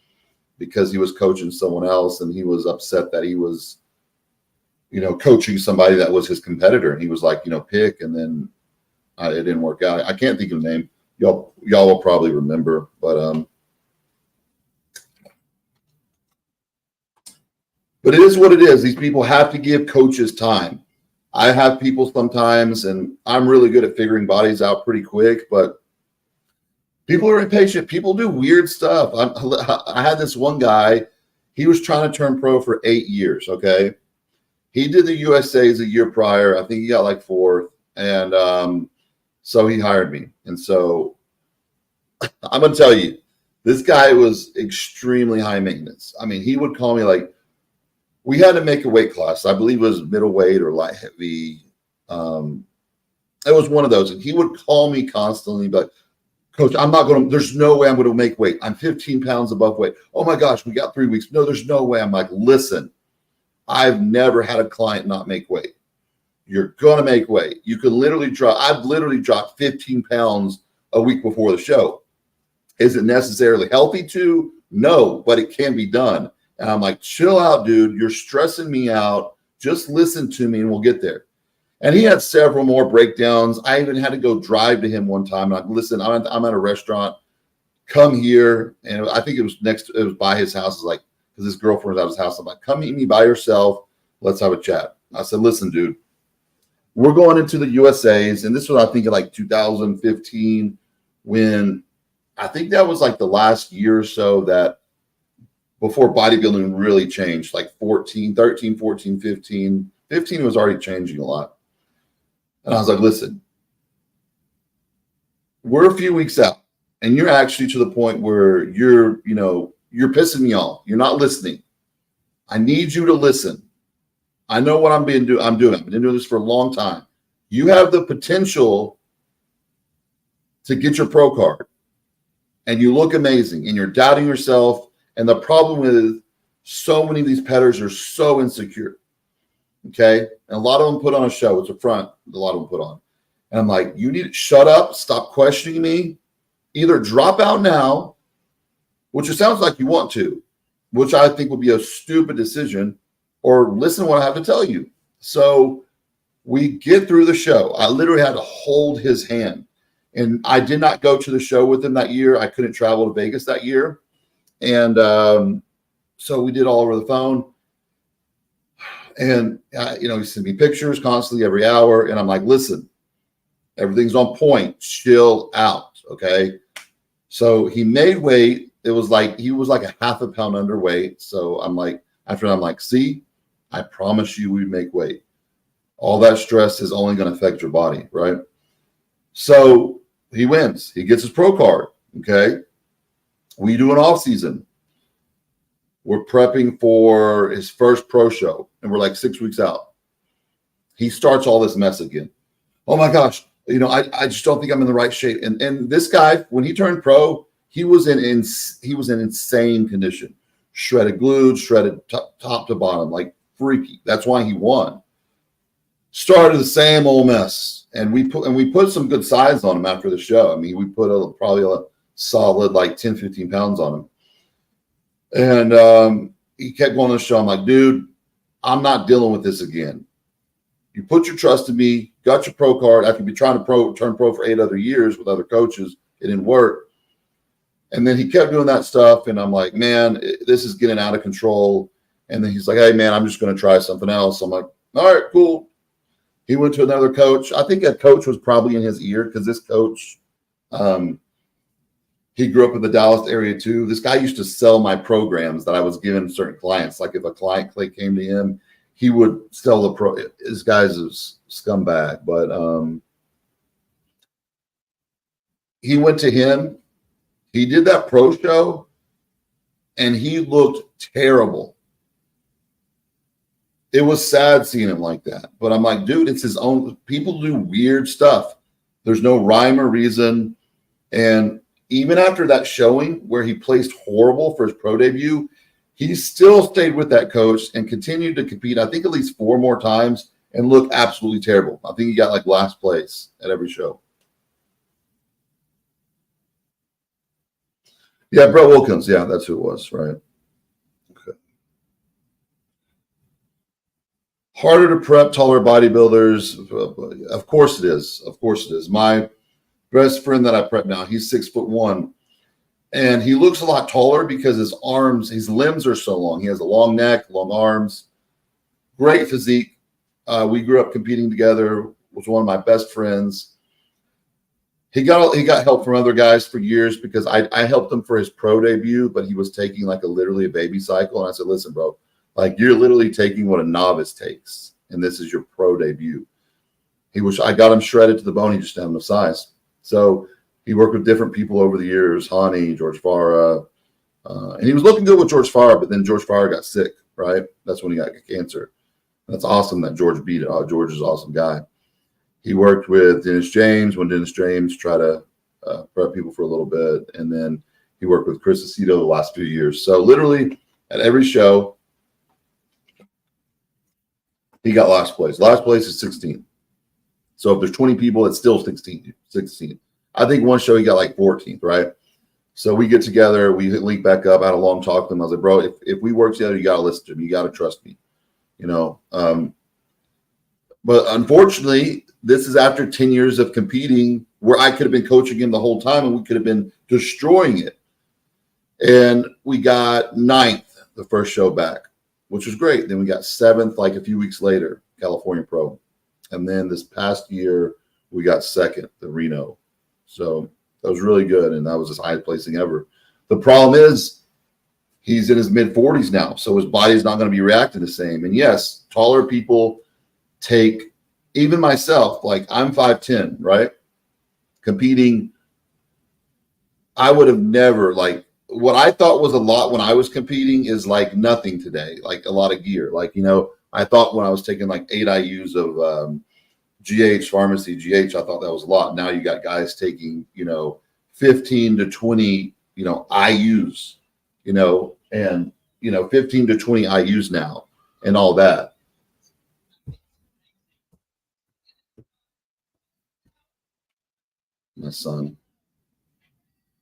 because he was coaching someone else, and he was upset that he was coaching somebody that was his competitor, and he was like, pick, and then it didn't work out. I can't think of the name. Y'all will probably remember, but it is what it is. These people have to give coaches time. I have people sometimes, and I'm really good at figuring bodies out pretty quick, but people are impatient. People do weird stuff. I had this one guy, he was trying to turn pro for 8 years, okay? He did the USA's a year prior. I think he got like 4th. And so he hired me. And so I'm going to tell you, this guy was extremely high maintenance. He would call me like, we had to make a weight class. I believe it was middleweight or light heavy. It was one of those. And he would call me constantly, but Coach, there's no way I'm going to make weight. I'm 15 pounds above weight. Oh my gosh, we got 3 weeks. No, there's no way. I'm like, listen, I've never had a client not make weight. You're going to make weight. You can I've literally dropped 15 pounds a week before the show. Is it necessarily healthy to? No, but it can be done. And I'm like, chill out, dude. You're stressing me out. Just listen to me and we'll get there. And he had several more breakdowns. I even had to go drive to him one time. I'm like, listen, I'm at a restaurant. Come here. And I think it was by his house. It's like, because his girlfriend was at his house. I'm like, come meet me by yourself. Let's have a chat. I said, listen, dude, we're going into the USA's. And this was, I think, in like 2015, when I think that was like the last year or so that before bodybuilding really changed, like 13, 14, 15. 15 was already changing a lot. And I was like, listen, we're a few weeks out, and you're actually to the point where you're pissing me off. You're not listening. I need you to listen. I know what I'm doing. I've been doing this for a long time. You have the potential to get your pro card, and you look amazing, and you're doubting yourself. And the problem is, so many of these petters are so insecure. Okay. And a lot of them put on a show. It's a front. A lot of them put on. And I'm like, you need to shut up. Stop questioning me. Either drop out now, which it sounds like you want to, which I think would be a stupid decision, or listen to what I have to tell you. So we get through the show. I literally had to hold his hand. And I did not go to the show with him that year. I couldn't travel to Vegas that year. And so we did all over the phone. And, he sent me pictures constantly every hour. And I'm like, listen, everything's on point. Chill out. Okay. So he made weight. It was like, he was like a half a pound underweight. So I'm like, see, I promise you we make weight. All that stress is only going to affect your body. Right. So he wins. He gets his pro card. Okay. We do an off season. We're prepping for his first pro show, and we're like 6 weeks out. He starts all this mess again. Oh my gosh, I just don't think I'm in the right shape. And this guy, when he turned pro, he was in insane condition, shredded glutes, shredded top to bottom, like freaky. That's why he won. Started the same old mess, and we put some good size on him after the show. I mean, we put probably a solid like 10, 15 pounds on him. And he kept going on the show. I'm like, dude, I'm not dealing with this again. You put your trust in me, got your pro card. I could be trying to turn pro for 8 other years with other coaches. It didn't work. And then he kept doing that stuff. And I'm like, man, this is getting out of control. And then he's like, hey, man, I'm just going to try something else. I'm like, all right, cool. He went to another coach. I think that coach was probably in his ear because this coach, he grew up in the Dallas area too. This guy used to sell my programs that I was giving certain clients. Like if a client came to him, he would sell the pro. This guy's a scumbag, but he went to him. He did that pro show, and he looked terrible. It was sad seeing him like that. But I'm like, dude, it's his own. People do weird stuff. There's no rhyme or reason. And even after that showing where he placed horrible for his pro debut, he still stayed with that coach and continued to compete, I think at least 4 more times, and looked absolutely terrible. I think he got like last place at every show. Yeah, Brett Wilkins. Yeah, that's who it was, right? Okay. Harder to prep taller bodybuilders. Of course it is. Of course it is. My best friend that I prep now, he's 6'1", and he looks a lot taller because his limbs are so long. He has a long neck, long arms, great physique. We grew up competing together. Was one of my best friends. He got help from other guys for years because I helped him for his pro debut, but he was taking like literally a baby cycle. And I said, listen, bro, like you're literally taking what a novice takes, and this is your pro debut. I got him shredded to the bone. He just didn't have enough size. So he worked with different people over the years, Hany, George Farah, and he was looking good with George Farah, but then George Farah got sick, right? That's when he got cancer. That's awesome that George beat it. George is an awesome guy. He worked with Dennis James when Dennis James tried to prep people for a little bit, and then he worked with Chris Aceto the last few years. So literally at every show, he got last place. Last place is 16. So if there's 20 people, it's still 16. I think one show he got like 14th, right? So we get together, we link back up. I had a long talk with him. I was like, bro, if we work together, you got to listen to me. You got to trust me, But unfortunately, this is after 10 years of competing where I could have been coaching him the whole time and we could have been destroying it. And we got 9th the first show back, which was great. Then we got 7th like a few weeks later, California Pro. And then this past year, we got 2nd, the Reno. So that was really good. And that was his highest placing ever. The problem is he's in his mid-40s now. So his body's not going to be reacting the same. And yes, taller people take, even myself, like I'm 5'10", right? Competing, I would have never, like, what I thought was a lot when I was competing is like nothing today, like a lot of gear. Like, I thought when I was taking like 8 IUs of GH pharmacy, GH, I thought that was a lot. Now you got guys taking, 15 to 20, IUs, and, 15 to 20 IUs now and all that. My son.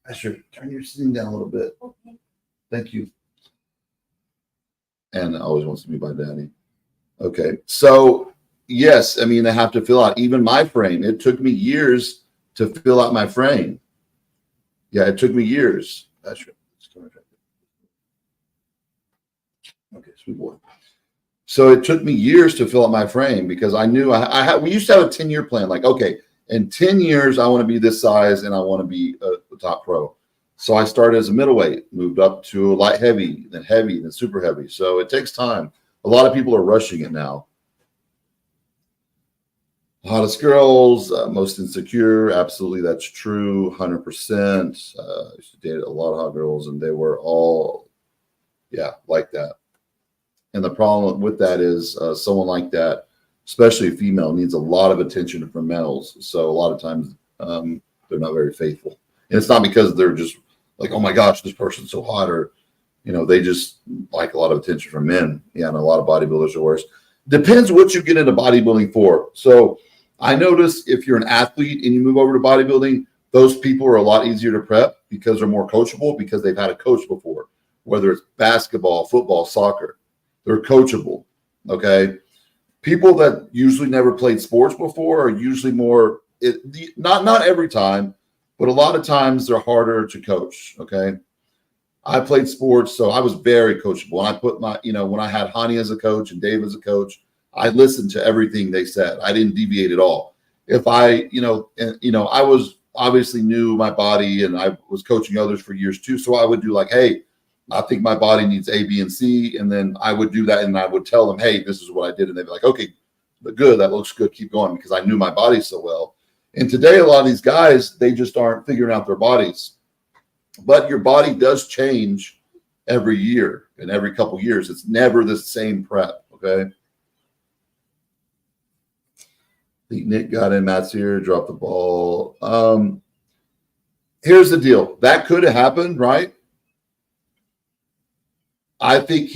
I should turn your sitting down a little bit. Okay. Thank you. And always wants to be by daddy. Okay. So, yes, I mean, I have to fill out even my frame. It took me years to fill out my frame. Yeah, it took me years. That's right. Okay, sweet boy. So it took me years to fill out my frame because I knew we used to have a 10-year plan. Like, okay, in 10 years, I want to be this size and I want to be a top pro. So I started as a middleweight, moved up to light heavy, then super heavy. So it takes time. A lot of people are rushing it now. Hottest girls, most insecure. Absolutely, that's true. 100%. I used to date a lot of hot girls, and they were all, yeah, like that. And the problem with that is someone like that, especially a female, needs a lot of attention from males. So a lot of times they're not very faithful. And it's not because they're just like, oh my gosh, this person's so hot, or, they just like a lot of attention from men. Yeah, and a lot of bodybuilders are worse. Depends what you get into bodybuilding for. So I notice if you're an athlete and you move over to bodybuilding, those people are a lot easier to prep because they're more coachable because they've had a coach before, whether it's basketball, football, soccer. They're coachable, okay? People that usually never played sports before are usually more, not every time, but a lot of times they're harder to coach, okay? I played sports, so I was very coachable. And I put my, when I had Hany as a coach and Dave as a coach, I listened to everything they said. I didn't deviate at all. If I, I was obviously knew my body and I was coaching others for years too. So I would do like, hey, I think my body needs A, B, and C. And then I would do that and I would tell them, hey, this is what I did. And they'd be like, okay, good. That looks good. Keep going, because I knew my body so well. And today, a lot of these guys, they just aren't figuring out their bodies. But your body does change every year and every couple years. It's never the same prep, okay? I think Nick got in. Matt's here. Dropped the ball. Here's the deal. That could have happened, right? I think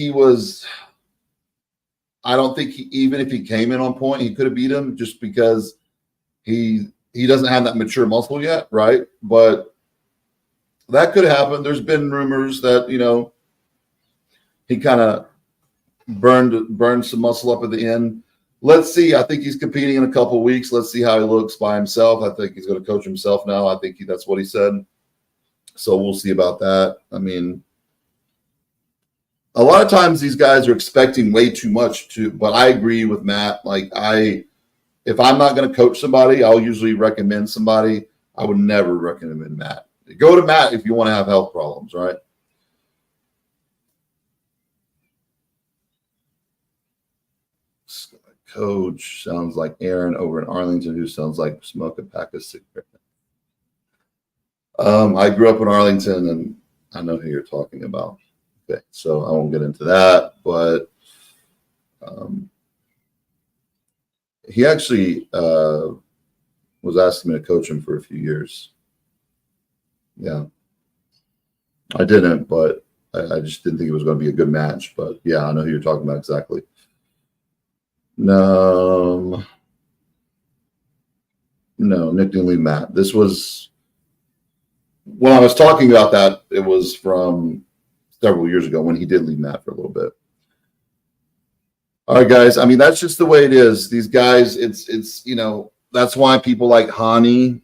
I don't think even if he came in on point, he could have beat him just because he doesn't have that mature muscle yet, right? But that could have happened. There's been rumors that, he kind of burned some muscle up at the end. Let's see. I think he's competing in a couple of weeks. Let's see how he looks by himself. I think he's going to coach himself now. I think that's what he said. So we'll see about that. I mean, a lot of times these guys are expecting way too much but I agree with Matt. Like if I'm not going to coach somebody, I'll usually recommend somebody. I would never recommend Matt. Go to Matt if you want to have health problems, right? Coach sounds like Aaron over in Arlington, who sounds like smoke a pack of cigarettes. I grew up in Arlington, and I know who you're talking about. Okay, so I won't get into that, but he actually was asking me to coach him for a few years. Yeah, I didn't, but I just didn't think it was going to be a good match. But yeah, I know who you're talking about exactly. No, Nick didn't leave Matt. This was when I was talking about that. It was from several years ago when he did leave Matt for a little bit. All right, guys. I mean, that's just the way it is. These guys, it's that's why people like Hany.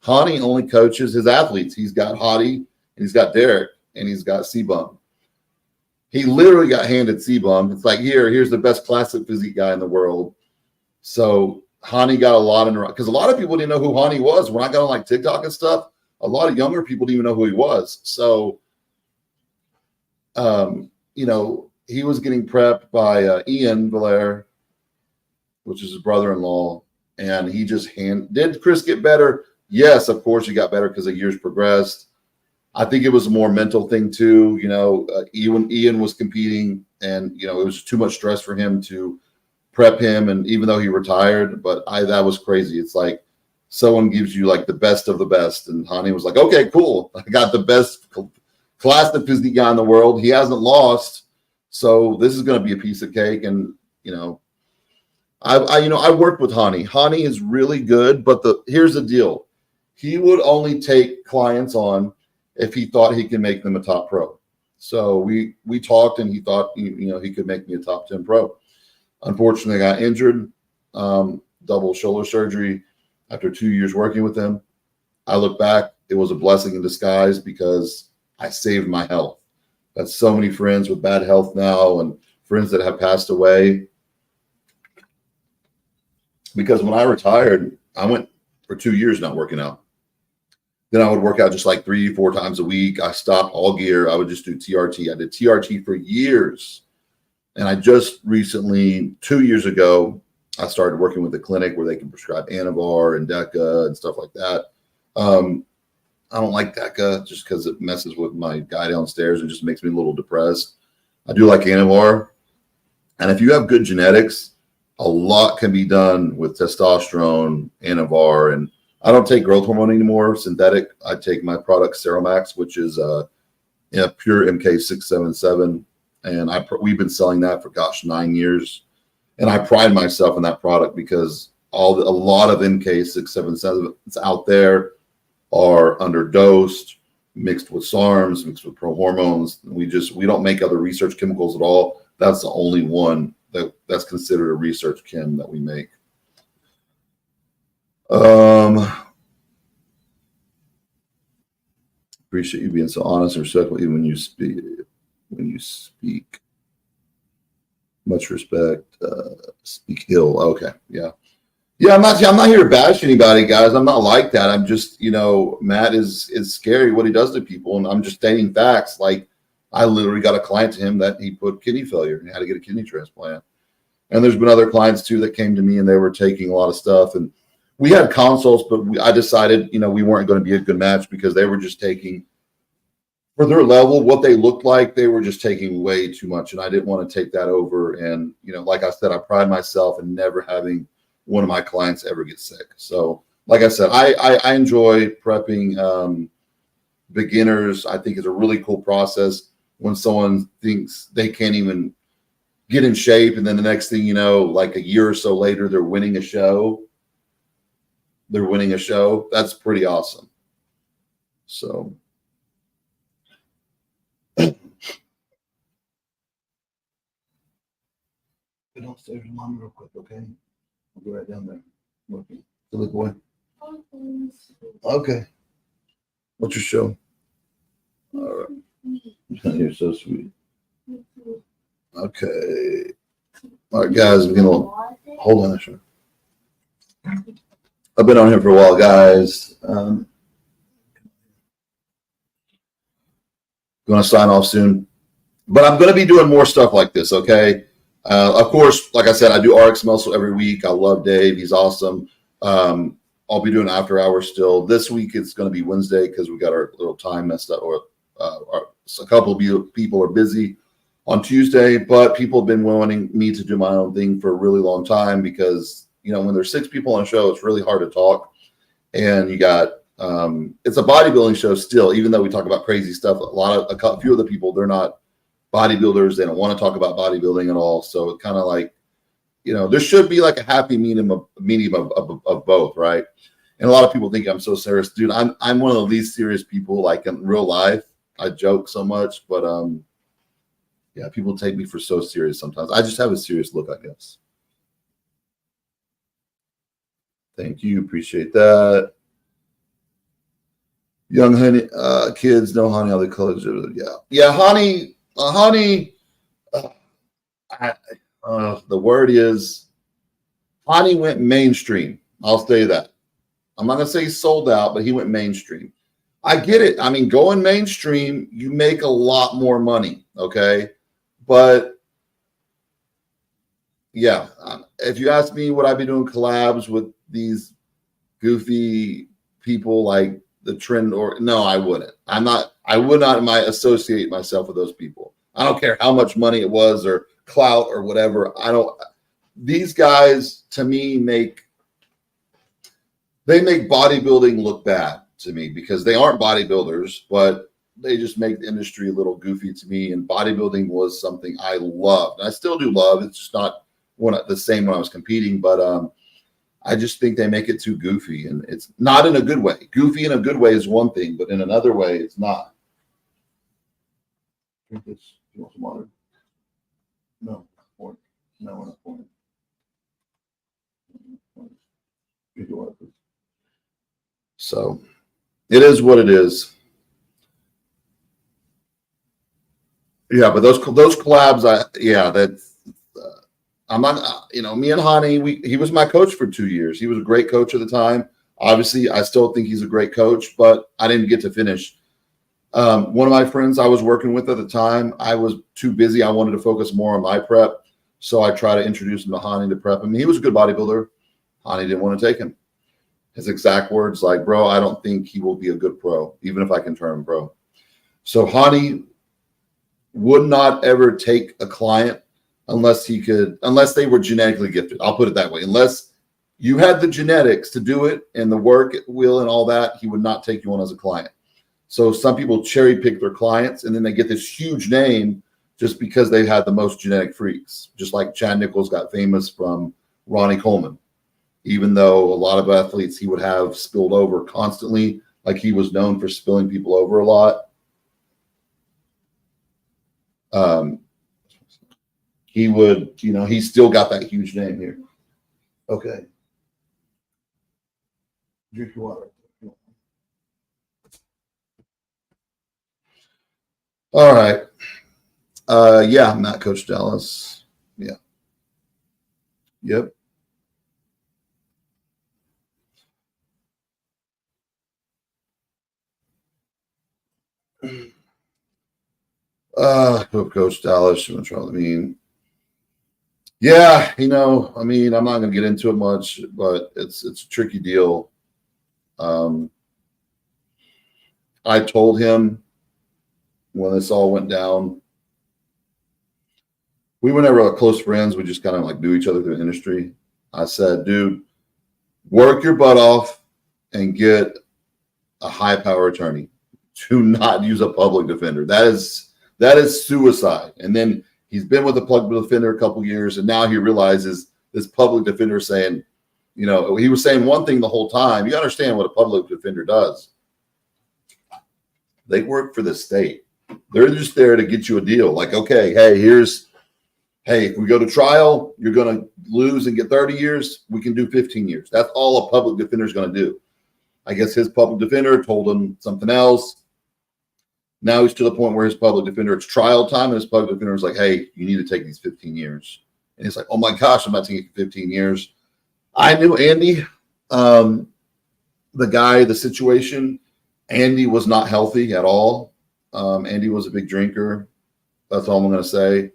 Hany only coaches his athletes. He's got Hottie, and he's got Derek, and he's got C-Bum. He literally got handed C-Bum. It's like, here's the best classic physique guy in the world. So Hany got a lot in, because a lot of people didn't know who Hany was. When I got on like TikTok and stuff, a lot of younger people didn't even know who he was. So, he was getting prepped by Ian Valaire, which is his brother-in-law, and he just did Chris get better? Yes, of course he got better because the years progressed. I think it was a more mental thing too. Ian was competing, and it was too much stress for him to prep him. And even though he retired, that was crazy. It's like someone gives you like the best of the best, and Hany was like, "Okay, cool. I got the best classic physique guy in the world. He hasn't lost, so this is going to be a piece of cake." And I worked with Hany. Hany is really good, but here's the deal: he would only take clients on if he thought he can make them a top pro. So we talked, and he thought he could make me a top 10 pro. Unfortunately, I got injured, double shoulder surgery after 2 years working with him. I look back, it was a blessing in disguise because I saved my health. Got so many friends with bad health now and friends that have passed away. Because when I retired, I went for 2 years not working out. Then I would work out just like 3-4 times a week. I stopped all gear. I would just do TRT. I did TRT for years. And I just recently, 2 years ago, I started working with a clinic where they can prescribe Anavar and Deca and stuff like that. I don't like Deca just because it messes with my guy downstairs and just makes me a little depressed. I do like Anavar. And if you have good genetics, a lot can be done with testosterone, Anavar, and I don't take growth hormone anymore, synthetic. I take my product Ceromax, which is pure MK677, and we've been selling that for 9 years, and I pride myself in that product because a lot of MK677s out there are underdosed, mixed with SARMs, mixed with prohormones. We don't make other research chemicals at all. That's the only one that's considered a research chem that we make. Appreciate you being so honest and respectful even when you speak. Much respect. Speak ill. Okay. Yeah. Yeah, I'm not here to bash anybody, guys. I'm not like that. I'm just, Matt is scary what he does to people, and I'm just stating facts. Like, I literally got a client to him that he put kidney failure and had to get a kidney transplant. And there's been other clients too that came to me and they were taking a lot of stuff, and we had consults, but I decided, we weren't going to be a good match because they were just taking, for their level, what they looked like, they were just taking way too much, and I didn't want to take that over. And like I said, I pride myself in never having one of my clients ever get sick. So like I said, I enjoy prepping beginners. I think it's a really cool process when someone thinks they can't even get in shape, and then the next thing you know, like a year or so later, they're winning a show. That's pretty awesome. So get downstairs to mommy real quick, okay? I'll be right down there. Looking. Silly boy. Okay. What's your show? All right. You're so sweet. Okay. All right, guys. We're gonna hold on a second. I've been on here for a while, guys. Going to sign off soon, but I'm going to be doing more stuff like this. Okay. Of course, like I said, I do RX Muscle every week. I love Dave. He's awesome. I'll be doing after hours still. This week it's going to be Wednesday because we got our little time messed up, or a couple of people are busy on Tuesday, but people have been wanting me to do my own thing for a really long time because, when there's 6 people on a show, it's really hard to talk. And you got, it's a bodybuilding show still, even though we talk about crazy stuff. A few of the people, they're not bodybuilders. They don't want to talk about bodybuilding at all. So it's kind of like, there should be like a happy medium of both, right? And a lot of people think I'm so serious, dude. I'm one of the least serious people, like in real life. I joke so much, but yeah, people take me for so serious sometimes. I just have a serious look, I guess. Thank you, appreciate that. Young Honey, kids know Honey, all the colors. Yeah, Honey. The word is Hany went mainstream. I'll say that. I'm not going to say he sold out, but he went mainstream. I get it. I mean, going mainstream, you make a lot more money, okay? But, yeah, if you ask me, would I be doing collabs with these goofy people like the trend? Or no, I wouldn't. I would not associate myself with those people. I don't care how much money it was or clout or whatever. These guys to me make bodybuilding look bad to me because they aren't bodybuilders, but they just make the industry a little goofy to me. And bodybuilding was something I loved. And I still do love. It's just not the same when I was competing, but I just think they make it too goofy, and it's not in a good way. Goofy in a good way is one thing, but in another way, it's not. Drink this. You want some water? No. No, we're not pouring. So it is what it is. Yeah, but those collabs, I'm not, me and Hany, he was my coach for 2 years. He was a great coach at the time. Obviously, I still think he's a great coach, but I didn't get to finish. One of my friends I was working with at the time, I was too busy. I wanted to focus more on my prep. So I try to introduce him to Hany to prep him. He was a good bodybuilder. Hany didn't want to take him. His exact words, like, bro, I don't think he will be a good pro, even if I can turn him pro. So Hany would not ever take a client unless they were genetically gifted. I'll put it that way. Unless you had the genetics to do it and the work will and all that, he would not take you on as a client. So some people cherry pick their clients and then they get this huge name just because they had the most genetic freaks. Just like Chad Nichols got famous from Ronnie Coleman, even though a lot of athletes he would have spilled over constantly, like he was known for spilling people over a lot. He would, he still got that huge name here. Okay. Drink your water. All right. Yeah, I'm not Coach Dallas. Yeah. Yep. Coach Dallas, you want to try? I mean, yeah, I'm not going to get into it much, but it's a tricky deal. I told him when this all went down, we were never close friends. We just kind of like knew each other through the industry. I said, dude, work your butt off and get a high power attorney. Do not use a public defender. That is suicide. And then he's been with a public defender a couple of years, and now he realizes this public defender saying, he was saying one thing the whole time. You understand what a public defender does. They work for the state. They're just there to get you a deal. Like, okay, hey, if we go to trial, you're going to lose and get 30 years. We can do 15 years. That's all a public defender is going to do. I guess his public defender told him something else. Now he's to the point where his public defender, it's trial time, and his public defender is like, hey, you need to take these 15 years. And he's like, oh my gosh, I'm not taking 15 years. I knew Andy, the guy, the situation. Andy was not healthy at all. Andy was a big drinker. That's all I'm going to say.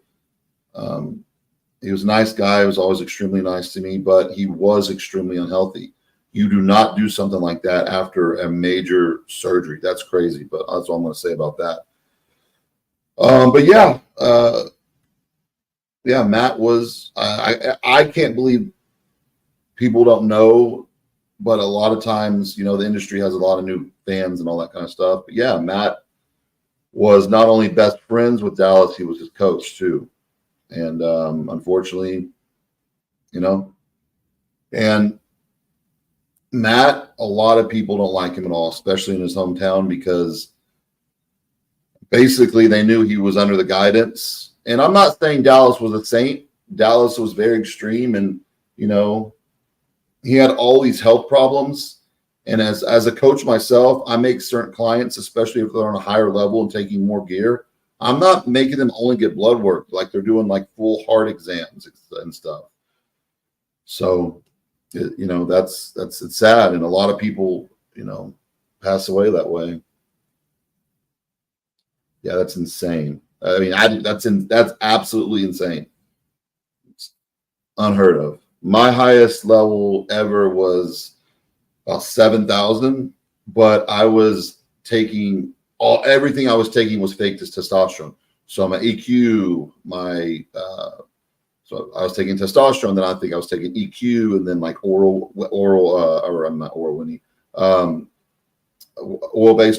He was a nice guy. He was always extremely nice to me, but he was extremely unhealthy. You do not do something like that after a major surgery. That's crazy, but that's all I'm going to say about that. But yeah, Matt was, I can't believe people don't know, but a lot of times, the industry has a lot of new fans and all that kind of stuff. But yeah, Matt was not only best friends with Dallas, he was his coach too. And unfortunately, and Matt, a lot of people don't like him at all, especially in his hometown, because basically they knew he was under the guidance. And I'm not saying Dallas was a saint. Dallas was very extreme, and he had all these health problems. And as a coach myself, I make certain clients, especially if they're on a higher level and taking more gear, I'm not making them only get blood work, like they're doing like full heart exams and stuff. So, it's sad. And a lot of people, pass away that way. Yeah, that's insane. I mean, that's absolutely insane. It's unheard of. My highest level ever was about 7,000, but I was taking everything I was taking was fake testosterone. So my EQ, so I was taking testosterone, then I think I was taking EQ, and then like oil-based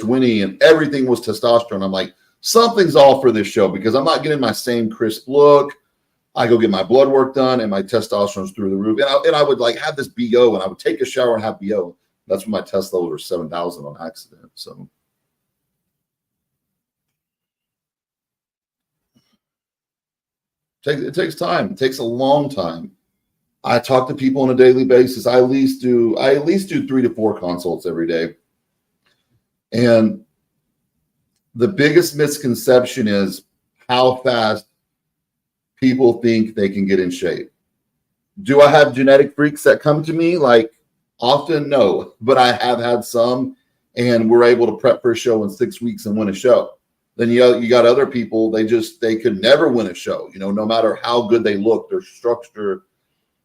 Winnie, and everything was testosterone. I'm like, something's off for this show because I'm not getting my same crisp look. I go get my blood work done, and my testosterone's through the roof. And I would like have this BO, and I would take a shower and have BO. That's when my test levels were 7,000 on accident. So. It takes time. It takes a long time. I talk to people on a daily basis. I at least do 3 to 4 consults every day. And the biggest misconception is how fast people think they can get in shape. Do I have genetic freaks that come to me? Like often, no, but I have had some, and we're able to prep for a show in 6 weeks and win a show. Then you got other people, they could never win a show, no matter how good they look, their structure.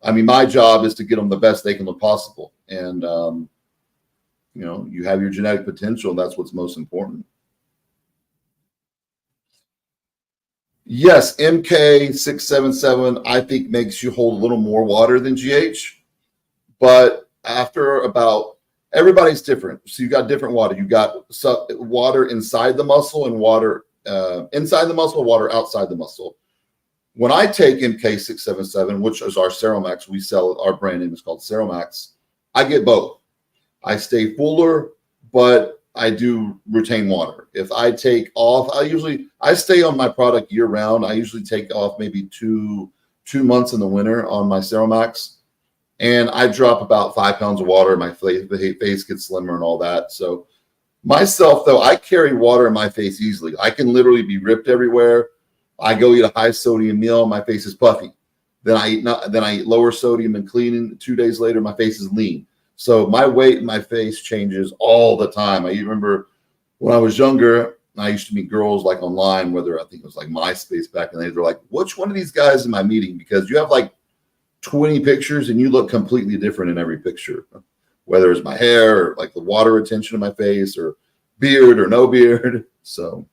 I mean, my job is to get them the best they can look possible. And, you have your genetic potential. That's what's most important. Yes, MK677, I think, makes you hold a little more water than GH. But after everybody's different. So you got different water. You got water inside the muscle and water inside the muscle, water outside the muscle. When I take MK677, which is our Seromax, we sell, our brand name is called Seromax, I get both. I stay fuller, but I do retain water. If I take off, I stay on my product year round. I usually take off maybe two months in the winter on my Seromax, and I drop about 5 pounds of water. My face gets slimmer and all that. So myself, though, I carry water in my face easily. I can literally be ripped everywhere. I go eat a high sodium meal, my face is puffy. Then I eat lower sodium and clean. 2 days later, my face is lean. So my weight in my face changes all the time. I remember when I was younger, I used to meet girls like online, whether I think it was like MySpace back in the day. They're like, which one of these guys am I meeting? Because you have like 20 pictures and you look completely different in every picture, whether it's my hair or like the water retention in my face or beard or no beard. So,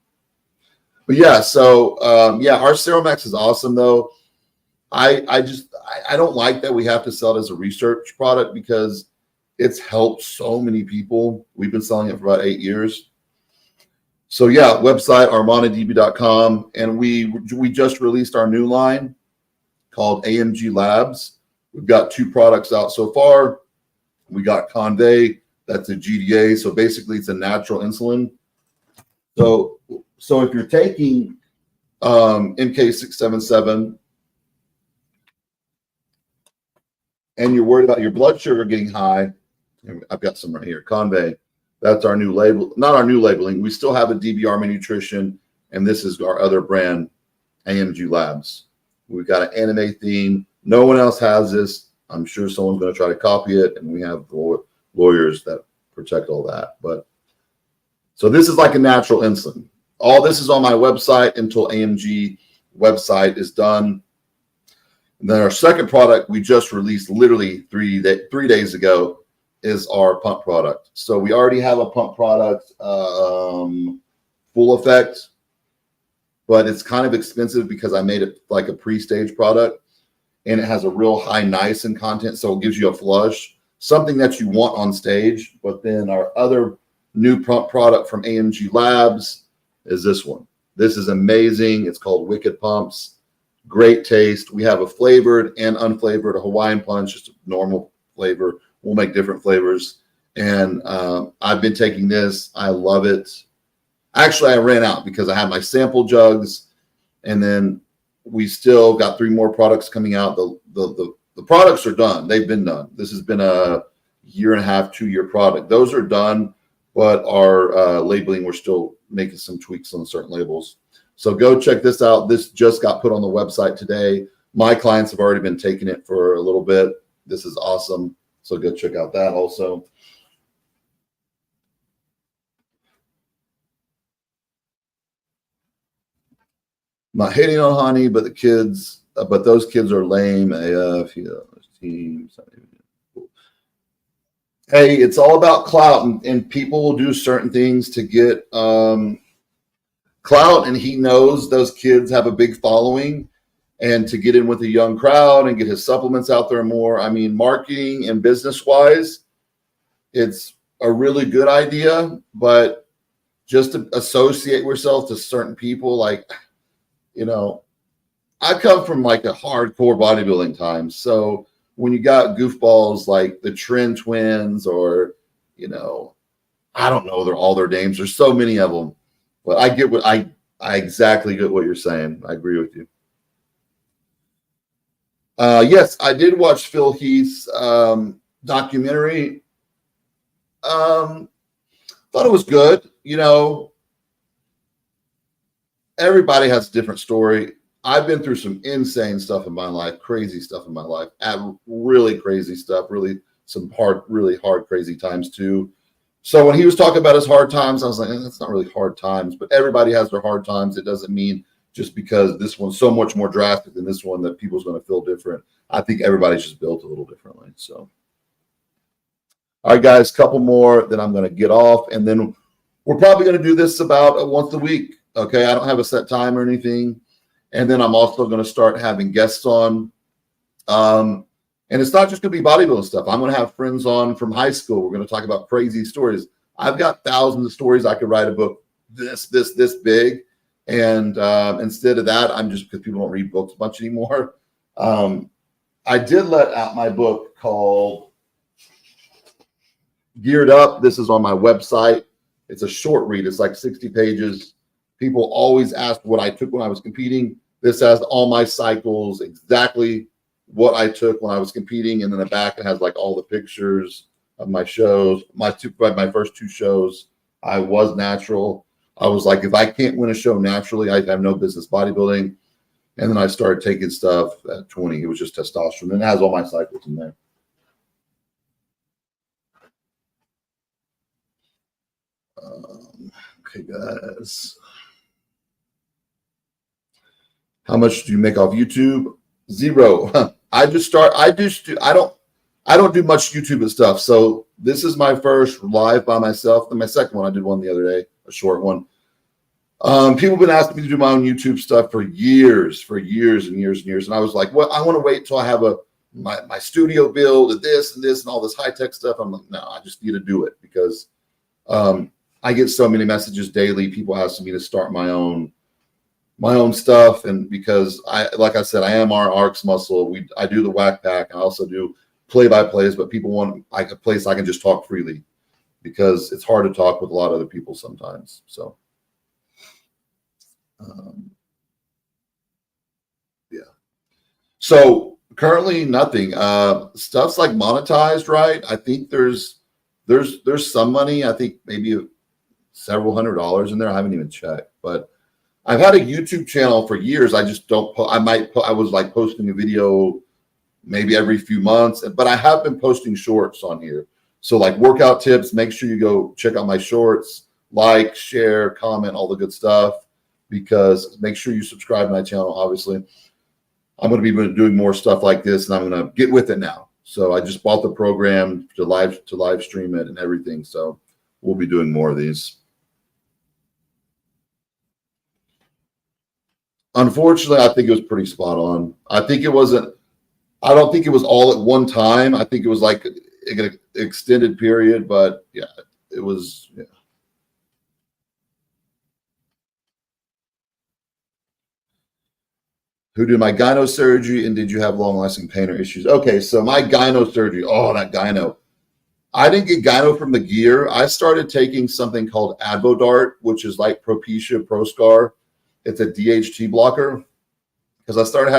but yeah, our Seromax is awesome though. I don't like that we have to sell it as a research product because it's helped so many people. We've been selling it for about 8 years. So yeah, website armanadb.com, and we just released our new line called AMG Labs. We've got 2 products out so far. We got Convey, that's a GDA, so basically it's a natural insulin. So if you're taking MK677 and you're worried about your blood sugar getting high, I've got some right here, Convey. That's our new label, not our new labeling. We still have a DB Army Nutrition, and this is our other brand, AMG Labs. We've got an anime theme. No one else has this. I'm sure someone's going to try to copy it, and we have lawyers that protect all that. But so this is like a natural insulin. All this is on my website until AMG website is done. And then our second product we just released literally 3 days ago is our pump product. So we already have a pump product, Full Effect, but it's kind of expensive because I made it like a pre-stage product, and it has a real high niacin content, so it gives you a flush, something that you want on stage. But then our other new pump product from AMG Labs is this one. This is amazing. It's called Wicked Pumps. Great taste. We have a flavored and unflavored, a Hawaiian Punch, just a normal flavor. We'll make different flavors. And I've been taking this. I love it. Actually, I ran out because I had my sample jugs, and then we still got 3 more products coming out. The products are done. They've been done. This has been a 1.5, 2-year product. Those are done, but our labeling, we're still making some tweaks on certain labels. So go check this out. This just got put on the website today. My clients have already been taking it for a little bit. This is awesome. So go check out that also. Not hating on Hany, but but those kids are lame AF. Teams. Hey, it's all about clout, and people will do certain things to get clout, and he knows those kids have a big following, and to get in with a young crowd and get his supplements out there more. I mean, marketing and business wise, it's a really good idea, but just to associate yourself to certain people, like, I come from like a hardcore bodybuilding time. So when you got goofballs like the Trend Twins or, I don't know all their names. There's so many of them, but I get what I exactly get what you're saying. I agree with you. Yes, I did watch Phil Heath's documentary. Thought it was good. Everybody has a different story. I've been through some insane stuff in my life, crazy stuff in my life, really crazy stuff, really hard, crazy times too. So when he was talking about his hard times, I was like, that's not really hard times, but everybody has their hard times. It doesn't mean just because this one's so much more drastic than this one that people's going to feel different. I think everybody's just built a little differently. So, all right, guys, couple more, then I'm going to get off. And then we're probably going to do this about once a week. Okay. I don't have a set time or anything. And then I'm also going to start having guests on. And it's not just going to be bodybuilding stuff. I'm going to have friends on from high school. We're going to talk about crazy stories. I've got thousands of stories. I could write a book this big. And instead of that, I'm just, because people don't read books much anymore. I did let out my book called Geared Up. This is on my website. It's a short read. It's like 60 pages. People always ask what I took when I was competing. This has all my cycles, exactly what I took when I was competing, and in the back it has like all the pictures of my shows. My first 2 shows, I was natural. I was like, if I can't win a show naturally, I have no business bodybuilding. And then I started taking stuff at 20. It was just testosterone, and it has all my cycles in there. Okay, guys. How much do you make off YouTube? 0. I don't do much YouTube and stuff. So this is my first live by myself. And my second one, I did one the other day, a short one. People have been asking me to do my own YouTube stuff for years and years and years. And I was like, well, I want to wait till I have my studio build and this and all this high tech stuff. I'm like, no, I just need to do it because I get so many messages daily. People asking me to start my own stuff, and because like I said, I am our ARX muscle. I do the whack pack. I also do play-by-plays, but people want like a place I can just talk freely because it's hard to talk with a lot of other people sometimes. So, yeah. So currently nothing. Stuff's like monetized, right? I think there's some money. I think maybe several $100s in there. I haven't even checked, but I've had a YouTube channel for years. I just don't I was like posting a video maybe every few months, but I have been posting shorts on here. So like workout tips, make sure you go check out my shorts, like, share, comment, all the good stuff, because make sure you subscribe to my channel. Obviously, I'm going to be doing more stuff like this, and I'm going to get with it now. So I just bought the program to live stream it and everything. So we'll be doing more of these. Unfortunately, I think it was pretty spot on. I don't think it was all at one time. I think it was like an extended period, but yeah, it was. Yeah. Who did my gyno surgery, and did you have long-lasting pain or issues? Okay, so my gyno surgery. Oh, that gyno. I didn't get gyno from the gear. I started taking something called Advodart, which is like Propecia Proscar. It's a DHT blocker, because I started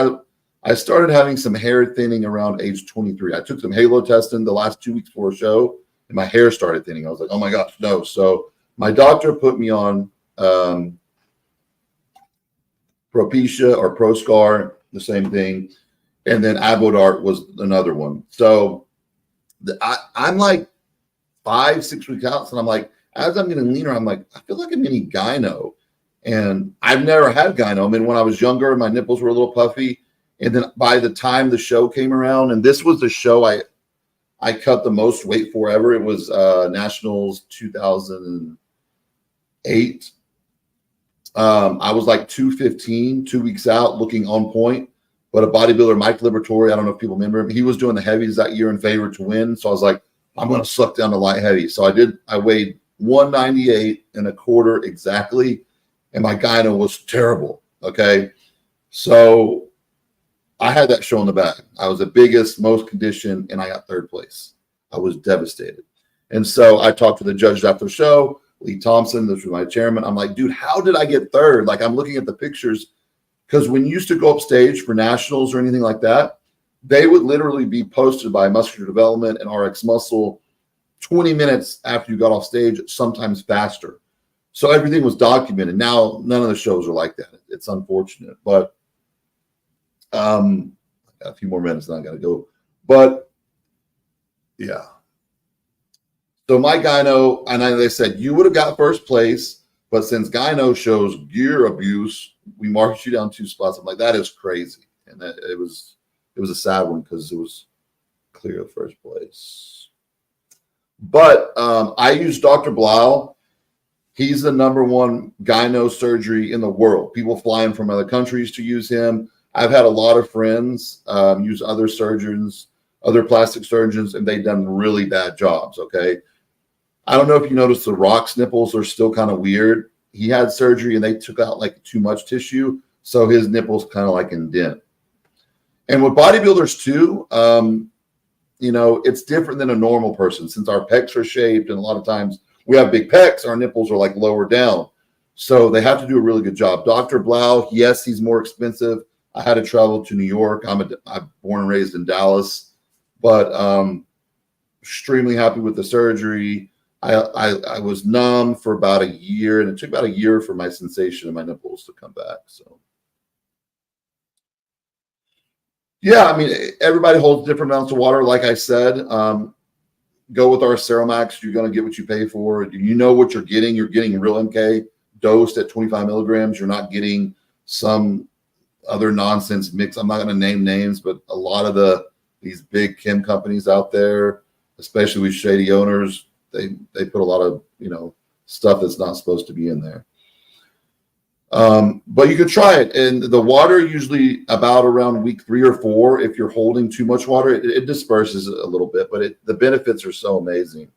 having some hair thinning around age 23. I took some halo testing the last 2 weeks before a show, and my hair started thinning. I was like, oh my gosh, no. So my doctor put me on Propecia or Proscar, the same thing, and then Advodart was another one. So I'm like 5-6 weeks out, and I'm like, as I'm getting leaner, I'm like, I feel like I'm getting gyno. And I've never had gyno. I mean, when I was younger, my nipples were a little puffy. And then by the time the show came around, and this was the show I cut the most weight for ever. It was Nationals 2008. I was like 215, 2 weeks out, looking on point. But a bodybuilder, Mike Liberatore, I don't know if people remember him, he was doing the heavies that year and favored to win. So I was like, I'm going to suck down the light heavy. So I weighed 198 and a quarter exactly. And my gyno was terrible. Okay. So I had that show in the bag. I was the biggest, most conditioned, and I got 3rd place. I was devastated. And so I talked to the judges after the show, Lee Thompson, this was my chairman. I'm like, dude, how did I get 3rd? Like, I'm looking at the pictures, because when you used to go up stage for nationals or anything like that, they would literally be posted by Muscular Development and RX Muscle 20 minutes after you got off stage, sometimes faster. So everything was documented. Now, none of the shows are like that. It's unfortunate, but I got a few more minutes and I got to go. But yeah. So my gyno, and they said, you would have got first place, but since gyno shows gear abuse, we marked you down 2 spots. I'm like, that is crazy. And it was a sad one because it was clear first place. But I use Dr. Blau. He's the #1 gyno surgery in the world. People flying from other countries to use him. I've had a lot of friends use other surgeons, other plastic surgeons, and they've done really bad jobs, okay? I don't know if you noticed the Rock's nipples are still kind of weird. He had surgery and they took out like too much tissue, so his nipples kind of like indent. And with bodybuilders too, you know, it's different than a normal person since our pecs are shaped, and a lot of times we have big pecs, our nipples are like lower down. So they have to do a really good job. Dr. Blau, yes, he's more expensive. I had to travel to New York. I'm born and raised in Dallas, but extremely happy with the surgery. I was numb for about a year, and it took about a year for my sensation in my nipples to come back. So, yeah, I mean, everybody holds different amounts of water. Like I said, go with our Ceromax. You're going to get what you pay for. You know what you're getting. You're getting real MK dosed at 25 milligrams. You're not getting some other nonsense mix. I'm not going to name names, but a lot of these big chem companies out there, especially with shady owners, they put a lot of, you know, stuff that's not supposed to be in there. But you could try it. And the water usually about around week 3 or 4, if you're holding too much water, it disperses a little bit, but the benefits are so amazing.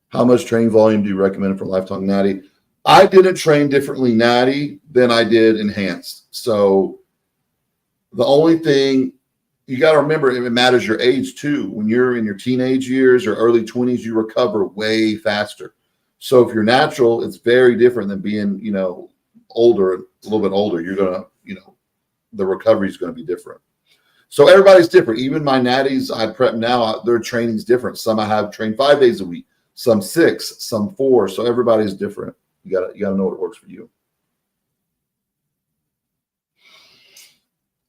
How much training volume do you recommend for Lifetime Natty? I didn't train differently Natty than I did Enhanced. So the only thing you got to remember, it matters your age too. When you're in your teenage years or early 20s, you recover way faster. So if you're natural, it's very different than being, you know, older, a little bit older. You're going to, you know, the recovery is going to be different. So everybody's different. Even my natties I prep now, their training's different. Some I have trained 5 days a week, some 6, some 4. So everybody's different. You gotta know what works for you.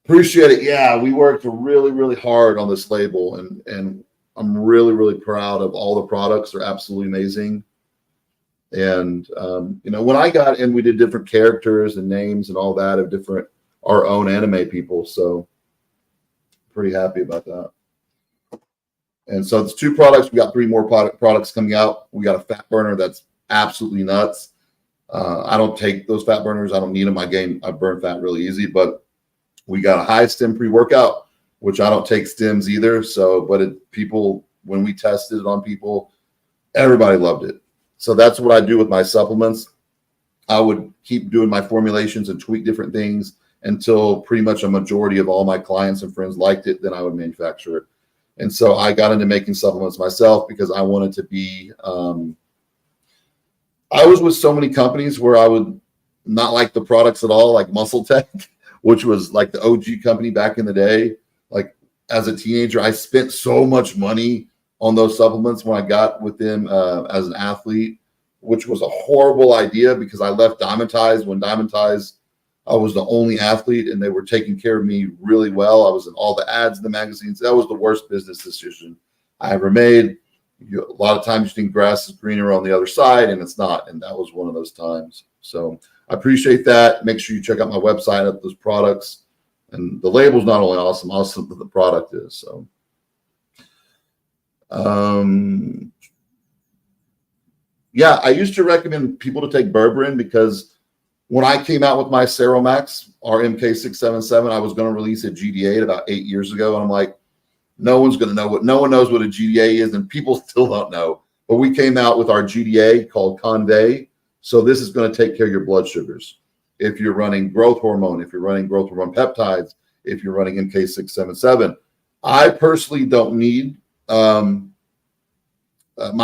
Appreciate it. Yeah, we worked really, really hard on this label, and I'm really, really proud of all the products. They're absolutely amazing. And you know, when I got in, we did different characters and names and all that of different our own anime people. So pretty happy about that. And so it's 2 products. We got 3 more products coming out. We got a fat burner that's absolutely nuts. I don't take those fat burners. I don't need them. I burn fat really easy. But we got a high stem pre-workout, which I don't take stems either. So, but people, when we tested it on people, everybody loved it. So that's what I do with my supplements. I would keep doing my formulations and tweak different things until pretty much a majority of all my clients and friends liked it. Then I would manufacture it. And so I got into making supplements myself because I wanted to be, I was with so many companies where I would not like the products at all, like Muscle Tech, which was like the OG company back in the day. Like as a teenager, I spent so much money on those supplements when I got with them as an athlete, which was a horrible idea because I left Diamond-Ties when Diamond-Ties, I was the only athlete and they were taking care of me really well. I was in all the ads in the magazines. That was the worst business decision I ever made. A lot of times you think grass is greener on the other side, and it's not. And that was one of those times. So I appreciate that. Make sure you check out my website of those products. And the label's not only awesome, but the product is. So, yeah, I used to recommend people to take berberine because when I came out with my Ceromax, our MK677, I was going to release a GDA about 8 years ago. And I'm like, no one knows what a GDA is, and people still don't know. But we came out with our GDA called Convey. So this is going to take care of your blood sugars. If you're running growth hormone, if you're running growth hormone peptides, if you're running MK677. I personally don't need, my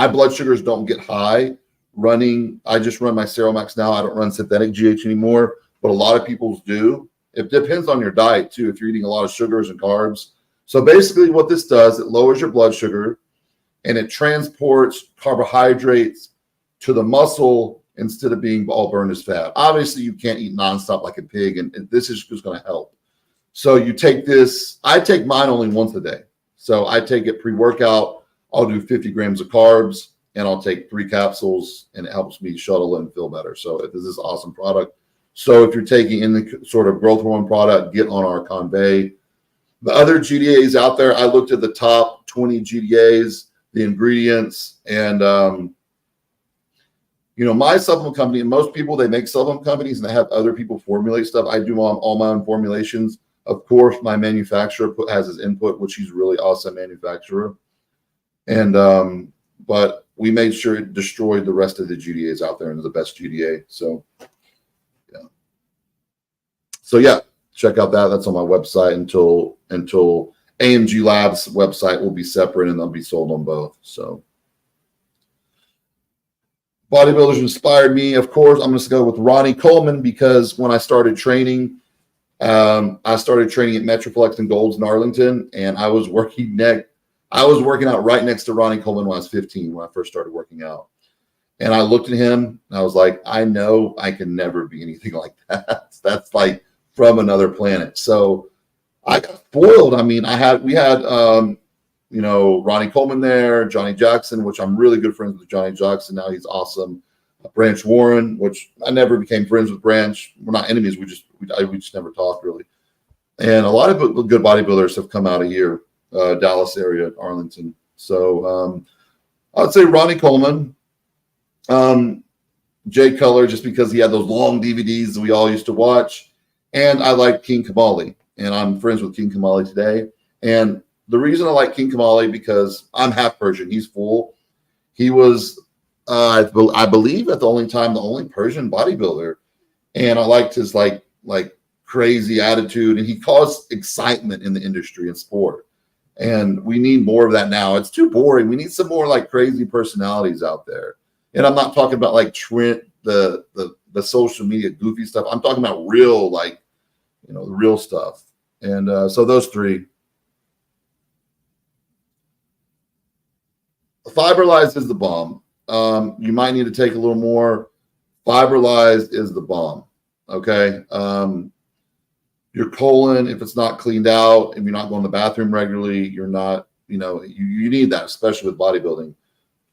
blood sugars don't get high running. I just run my Ceromax now. I don't run synthetic GH anymore, but a lot of people do. It depends on your diet too. If you're eating a lot of sugars and carbs. So basically what this does, it lowers your blood sugar and it transports carbohydrates to the muscle instead of being all burned as fat. Obviously, you can't eat nonstop like a pig, and this is just going to help. So you take this. I take mine only once a day. So I take it pre-workout. I'll do 50 grams of carbs and I'll take 3 capsules, and it helps me shuttle and feel better. So this is an awesome product. So if you're taking in the sort of growth hormone product, get on our Convey. The other GDAs out there, I looked at the top 20 GDAs, the ingredients, and my supplement company, and most people, they make supplement companies and they have other people formulate stuff. I do all my own formulations. Of course, my manufacturer has his input, which he's really awesome manufacturer. And but we made sure it destroyed the rest of the GDAs out there and the best GDA. So yeah, check out that. That's on my website until AMG Labs website will be separate and they'll be sold on both. So bodybuilders inspired me. Of course, I'm going to go with Ronnie Coleman, because when I started training at Metroflex and Golds in Arlington, and I was working out right next to Ronnie Coleman when I was 15, when I first started working out. And I looked at him and I was like, I know I can never be anything like that. That's like from another planet. So I got spoiled. I mean, we had Ronnie Coleman there, Johnny Jackson, which I'm really good friends with Johnny Jackson now. He's awesome. Branch Warren, which I never became friends with Branch. We're not enemies. We just never talked really. And a lot of good bodybuilders have come out of here, Dallas area, Arlington. So I'd say Ronnie Coleman, Jay Cutler, just because he had those long DVDs that we all used to watch. And I like King Kamali, and I'm friends with King Kamali today. And the reason I like King Kamali, because I'm half Persian. He's full. He was, I believe, at the only Persian bodybuilder. And I liked his like crazy attitude, and he caused excitement in the industry and sport. And we need more of that now. It's too boring. We need some more like crazy personalities out there. And I'm not talking about like Trent, the social media goofy stuff. I'm talking about real, like, the real stuff. And so those three. Fiberlyzed is the bomb. You might need to take a little more. Fiberlyzed is the bomb. Okay. Your colon, if it's not cleaned out, if you're not going to the bathroom regularly, you're not, you need that, especially with bodybuilding.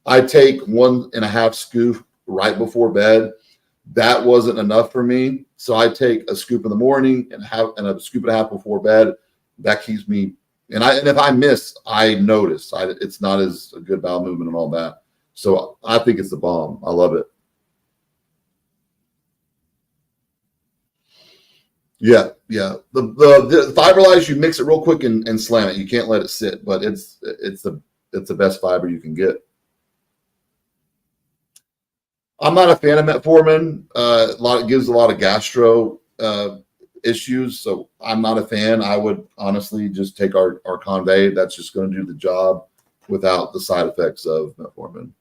I take 1.5 scoop right before bed. That wasn't enough for me. So I take a scoop in the morning and a scoop and a half before bed. That keeps me. And if I miss, I notice. It's not as a good bowel movement and all that. So I think it's the bomb. I love it. Yeah. The Fiberlyze, you mix it real quick and slam it. You can't let it sit, but it's the best fiber you can get. I'm not a fan of metformin. It gives a lot of gastro issues, so I'm not a fan. I would honestly just take our Convey. That's just going to do the job without the side effects of metformin.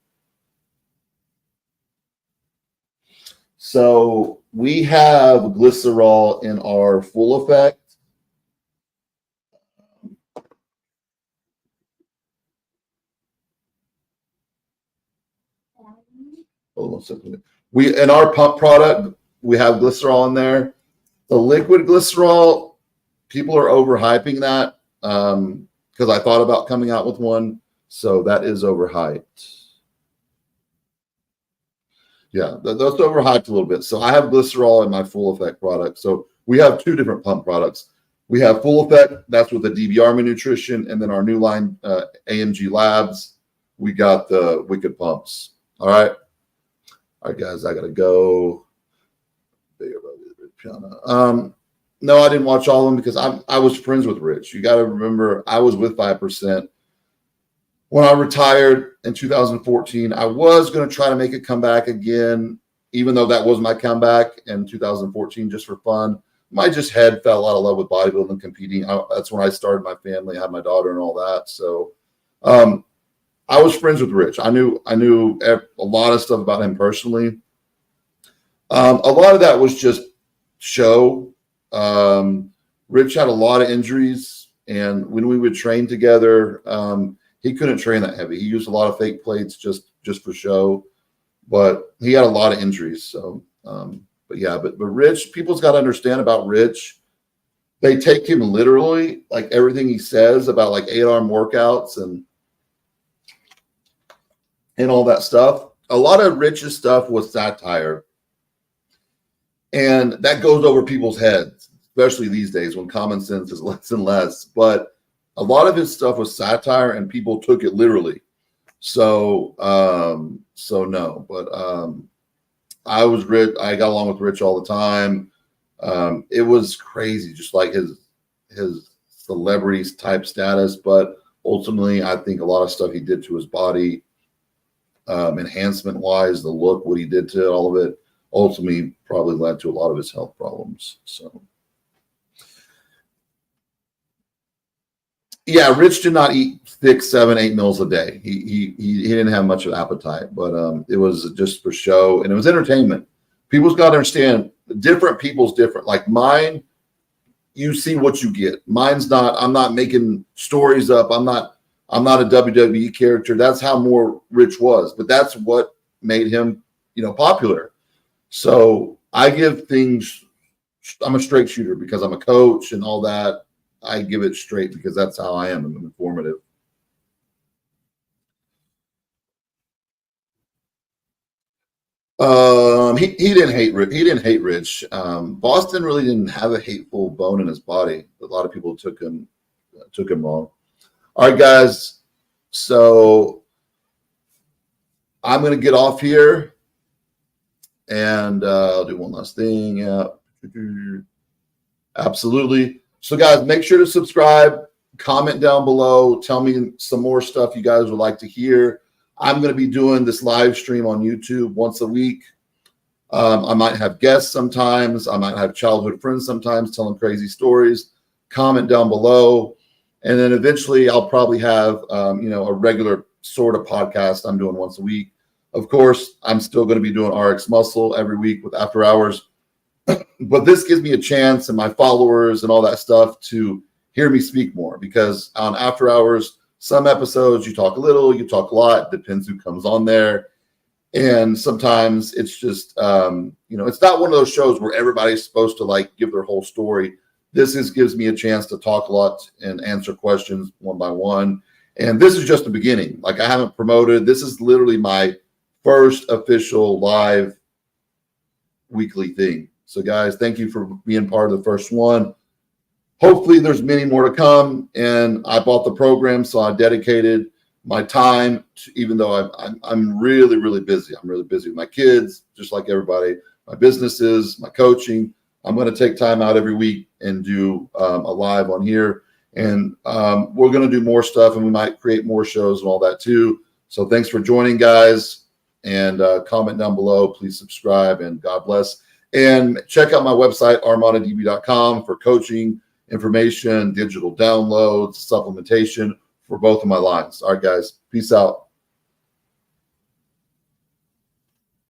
So we have glycerol in our full effect. Hold on a second. In our pump product, we have glycerol in there. The liquid glycerol, people are overhyping that because I thought about coming out with one. So that is overhyped. Yeah, that's overhyped a little bit. So I have glycerol in my full effect product. So we have 2 different pump products. We have full effect, that's with the DB Army Nutrition, and then our new line, AMG Labs, we got the Wicked Pumps. All right, guys, I gotta go. No, I didn't watch all of them because I was friends with Rich. You got to remember, I was with 5%. When I retired in 2014, I was going to try to make a comeback again, even though that was my comeback in 2014 just for fun. My head fell out of love with bodybuilding and competing. That's when I started my family, I had my daughter and all that. So I was friends with Rich. I knew a lot of stuff about him personally. A lot of that was just show. Rich had a lot of injuries, and when we would train together, he couldn't train that heavy. He used a lot of fake plates just for show, but he had a lot of injuries. So, but Rich, people's got to understand about Rich. They take him literally, like everything he says about like 8-arm workouts, and and all that stuff. A lot of Rich's stuff was satire. And that goes over people's heads, especially these days when common sense is less and less. But a lot of his stuff was satire and people took it literally. So, no, but I was Rich. I got along with Rich all the time. It was crazy, just like his celebrity type status. But ultimately, I think a lot of stuff he did to his body, enhancement wise, the look, what he did to all of it, ultimately probably led to a lot of his health problems. So, yeah, Rich did not eat thick 7-8 meals a day. He didn't have much of appetite, but it was just for show and it was entertainment. People's got to understand different people's different. Like mine, you see what you get. Mine's not. I'm not making stories up. I'm not a WWE character. That's how more Rich was, but that's what made him, popular. So I give things. I'm a straight shooter because I'm a coach and all that. I give it straight because that's how I am. I'm informative. He didn't hate Rich. He didn't hate Rich. Boston really didn't have a hateful bone in his body. A lot of people took him wrong. All right, guys. So I'm gonna get off here, and I'll do one last thing. Yeah, absolutely. So, guys, make sure to subscribe. Comment down below. Tell me some more stuff you guys would like to hear. I'm going to be doing this live stream on YouTube once a week. I might have guests sometimes. I might have childhood friends sometimes telling crazy stories. Comment down below. And then eventually I'll probably have, a regular sort of podcast I'm doing once a week. Of course, I'm still going to be doing RX Muscle every week with After Hours. But this gives me a chance and my followers and all that stuff to hear me speak more because on After Hours, some episodes you talk a little, you talk a lot, depends who comes on there. And sometimes it's just, it's not one of those shows where everybody's supposed to give their whole story. This gives me a chance to talk a lot and answer questions one by one. And this is just the beginning. I haven't promoted. This is literally my first official live weekly thing. So, guys, thank you for being part of the first one. Hopefully, there's many more to come. And I bought the program, so I dedicated my time to, even though I'm really, really busy. I'm really busy with my kids, just like everybody, my businesses, my coaching. I'm going to take time out every week and do a live on here. And we're going to do more stuff, and we might create more shows and all that too. So thanks for joining, guys. And comment down below. Please subscribe, and God bless. And check out my website, armadadb.com, for coaching, information, digital downloads, supplementation for both of my lines. All right, guys. Peace out.